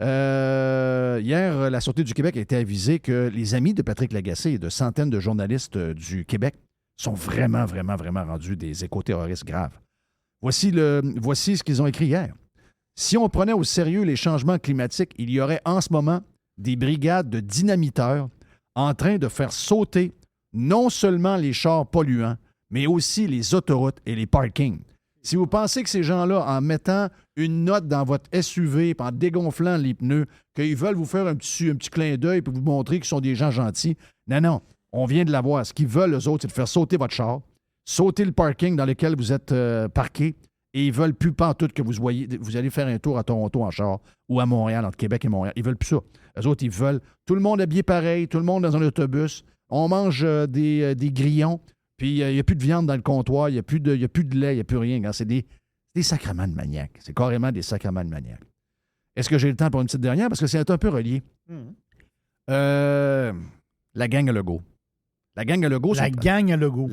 Hier, la Sûreté du Québec a été avisée que les amis de Patrick Lagacé et de centaines de journalistes du Québec sont vraiment, vraiment, vraiment rendus des éco-terroristes graves. Voici ce qu'ils ont écrit hier. Si on prenait au sérieux les changements climatiques, il y aurait en ce moment des brigades de dynamiteurs en train de faire sauter non seulement les chars polluants, mais aussi les autoroutes et les parkings. Si vous pensez que ces gens-là, en mettant une note dans votre SUV et en dégonflant les pneus, qu'ils veulent vous faire un petit clin d'œil pour vous montrer qu'ils sont des gens gentils, non, on vient de l'avoir. Ce qu'ils veulent, eux autres, c'est de faire sauter votre char, sauter le parking dans lequel vous êtes parqué, et ils veulent plus pantoute que vous allez faire un tour à Toronto en char ou à Montréal, entre Québec et Montréal. Ils veulent plus ça. Eux autres, ils veulent tout le monde habillé pareil, tout le monde dans un autobus. On mange des grillons, puis il n'y a plus de viande dans le comptoir, il n'y a plus de lait, il n'y a plus rien. C'est des sacrements de maniaques. C'est carrément des sacrements de maniaques. Est-ce que j'ai le temps pour une petite dernière? Parce que c'est un peu relié. La gang à Legault. La gang à Legault. La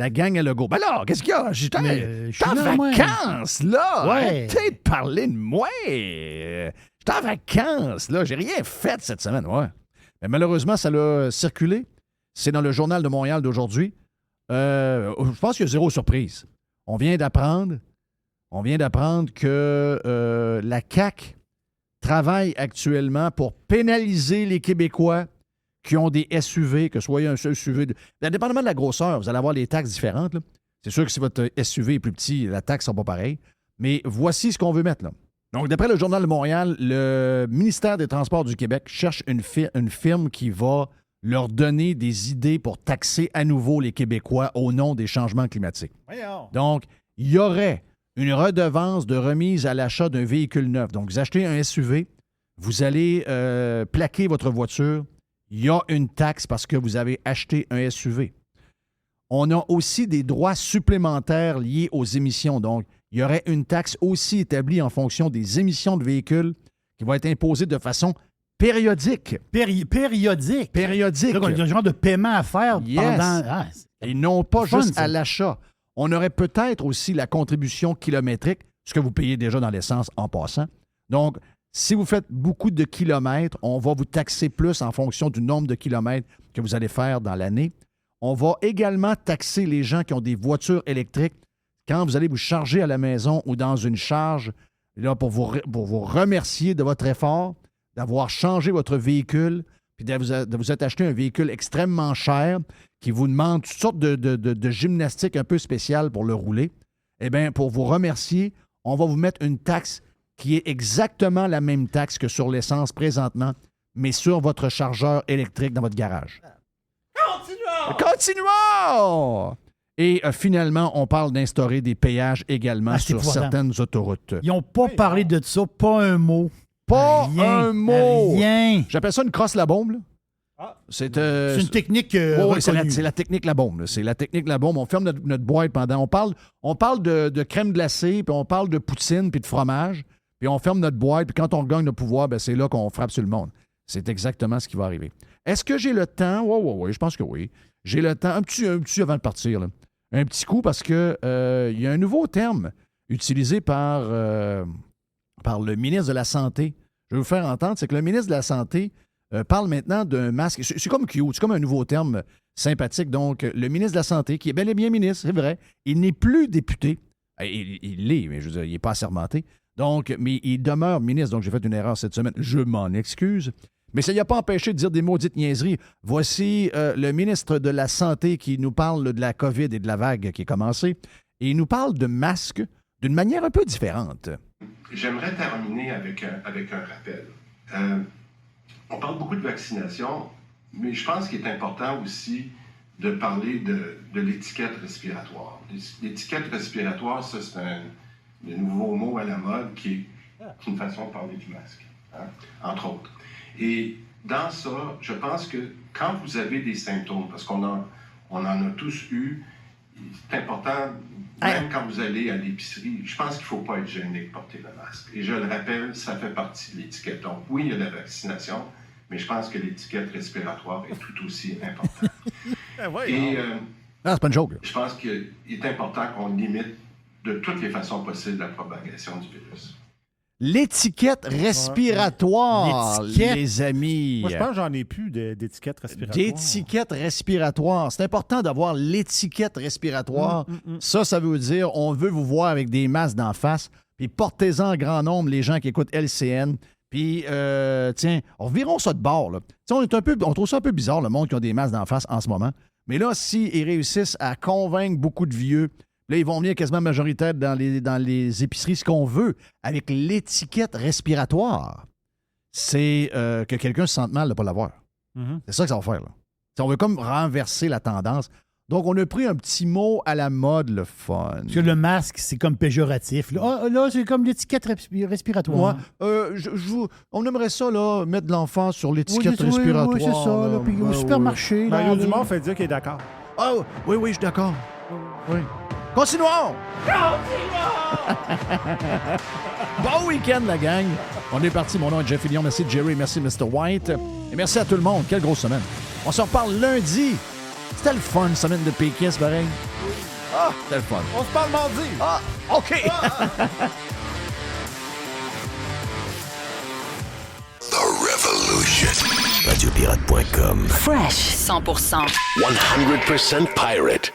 gang à Legault. Ben là, qu'est-ce qu'il y a? J'étais en vacances, là. Ouais. Arrêtez de parler de moi. J'étais en vacances, là. J'ai rien fait cette semaine, ouais. Mais malheureusement, ça l'a circulé. C'est dans le Journal de Montréal d'aujourd'hui. Je pense qu'il y a zéro surprise. On vient d'apprendre que la CAQ travaille actuellement pour pénaliser les Québécois qui ont des SUV, que ce soit un SUV. Indépendamment de la grosseur, vous allez avoir des taxes différentes. Là. C'est sûr que si votre SUV est plus petit, la taxe ne sera pas pareille. Mais voici ce qu'on veut mettre là. Donc, d'après le Journal de Montréal, le ministère des Transports du Québec cherche une firme qui va leur donner des idées pour taxer à nouveau les Québécois au nom des changements climatiques. Voyons. Donc, il y aurait une redevance de remise à l'achat d'un véhicule neuf. Donc, vous achetez un SUV, vous allez plaquer votre voiture, il y a une taxe parce que vous avez acheté un SUV. On a aussi des droits supplémentaires liés aux émissions. Donc, il y aurait une taxe aussi établie en fonction des émissions de véhicules qui va être imposée de façon périodique. Périodique. Périodique. Là, il y a un genre de paiement à faire pendant... Et non pas fun, juste ça. à l'achat. On aurait peut-être aussi la contribution kilométrique, ce que vous payez déjà dans l'essence en passant. Donc, si vous faites beaucoup de kilomètres, on va vous taxer plus en fonction du nombre de kilomètres que vous allez faire dans l'année. On va également taxer les gens qui ont des voitures électriques quand vous allez vous charger à la maison ou dans une charge, là, pour vous remercier de votre effort, d'avoir changé votre véhicule, puis de vous être acheté un véhicule extrêmement cher qui vous demande toutes sortes de gymnastiques un peu spéciales pour le rouler. Eh bien, pour vous remercier, on va vous mettre une taxe qui est exactement la même taxe que sur l'essence présentement, mais sur votre chargeur électrique dans votre garage. Continuons! Et finalement, on parle d'instaurer des péages également sur certaines autoroutes. Ils n'ont pas parlé de ça, pas un mot. Pas Rien, un mot! Rien. J'appelle ça une crosse la bombe, là. C'est une technique oui, c'est reconnue. la technique la bombe. Là. C'est la technique la bombe. On ferme notre boîte pendant... On parle de crème glacée, puis on parle de poutine, puis de fromage, puis on ferme notre boîte, puis quand on gagne le pouvoir, ben c'est là qu'on frappe sur le monde. C'est exactement ce qui va arriver. Est-ce que j'ai le temps? Oui, je pense que oui. J'ai le temps. Un petit avant de partir, là. Un petit coup, parce que il y a un nouveau terme utilisé par le ministre de la Santé. Je vais vous faire entendre, c'est que le ministre de la Santé parle maintenant d'un masque. C'est comme cute, c'est comme un nouveau terme sympathique. Donc, le ministre de la Santé, qui est bel et bien ministre, c'est vrai, il n'est plus député. Il l'est, mais je veux dire, il n'est pas assermenté. Donc, mais il demeure ministre. Donc, j'ai fait une erreur cette semaine. Je m'en excuse. Mais ça ne a pas empêché de dire des maudites niaiseries. Voici le ministre de la Santé qui nous parle de la COVID et de la vague qui est commencée. Et il nous parle de masques d'une manière un peu différente. J'aimerais terminer avec un rappel. On parle beaucoup de vaccination, mais je pense qu'il est important aussi de parler de l'étiquette respiratoire. L'étiquette respiratoire, ça, c'est le nouveau mot à la mode qui est une façon de parler du masque, hein, entre autres. Et dans ça, je pense que quand vous avez des symptômes, parce qu'on en a tous eu, c'est important, même quand vous allez à l'épicerie, je pense qu'il ne faut pas être gêné de porter le masque. Et je le rappelle, ça fait partie de l'étiquette. Donc oui, il y a la vaccination, mais je pense que l'étiquette respiratoire est tout aussi importante. Et c'est pas une joke. Je pense qu'il est important qu'on limite de toutes les façons possibles la propagation du virus. L'étiquette respiratoire, les amis. Moi, je pense que j'en ai plus d'étiquette respiratoire. D'étiquette respiratoire. C'est important d'avoir l'étiquette respiratoire. Ça veut dire on veut vous voir avec des masques d'en face. Puis portez-en en grand nombre les gens qui écoutent LCN. Puis, tiens, revirons ça de bord. Là. On trouve ça un peu bizarre, le monde qui a des masques d'en face en ce moment. Mais là, s'ils réussissent à convaincre beaucoup de vieux, là, ils vont venir quasiment majoritaires dans les épiceries. Ce qu'on veut avec l'étiquette respiratoire, c'est que quelqu'un se sente mal de ne pas l'avoir. C'est ça que ça va faire. Là. On veut comme renverser la tendance. Donc, on a pris un petit mot à la mode, le fun. Parce que le masque, c'est comme péjoratif. Là, c'est comme l'étiquette respiratoire. On aimerait ça, là, mettre de l'emphase sur l'étiquette respiratoire. Oui, c'est ça. Là, puis au supermarché. Mario Dumont fait dire qu'il est d'accord. Oh, oui, je suis d'accord. Oui. Continuons! Bon week-end, la gang. On est parti. Mon nom est Jeff Fillion. Merci, Jerry. Merci, Mr. White. Et merci à tout le monde. Quelle grosse semaine. On se reparle lundi. C'était le fun, semaine de Pékis, pareil. Ah, c'était le fun. On se parle mardi. Ah, OK. The Revolution. Radiopirate.com. Fresh 100%. 100% pirate.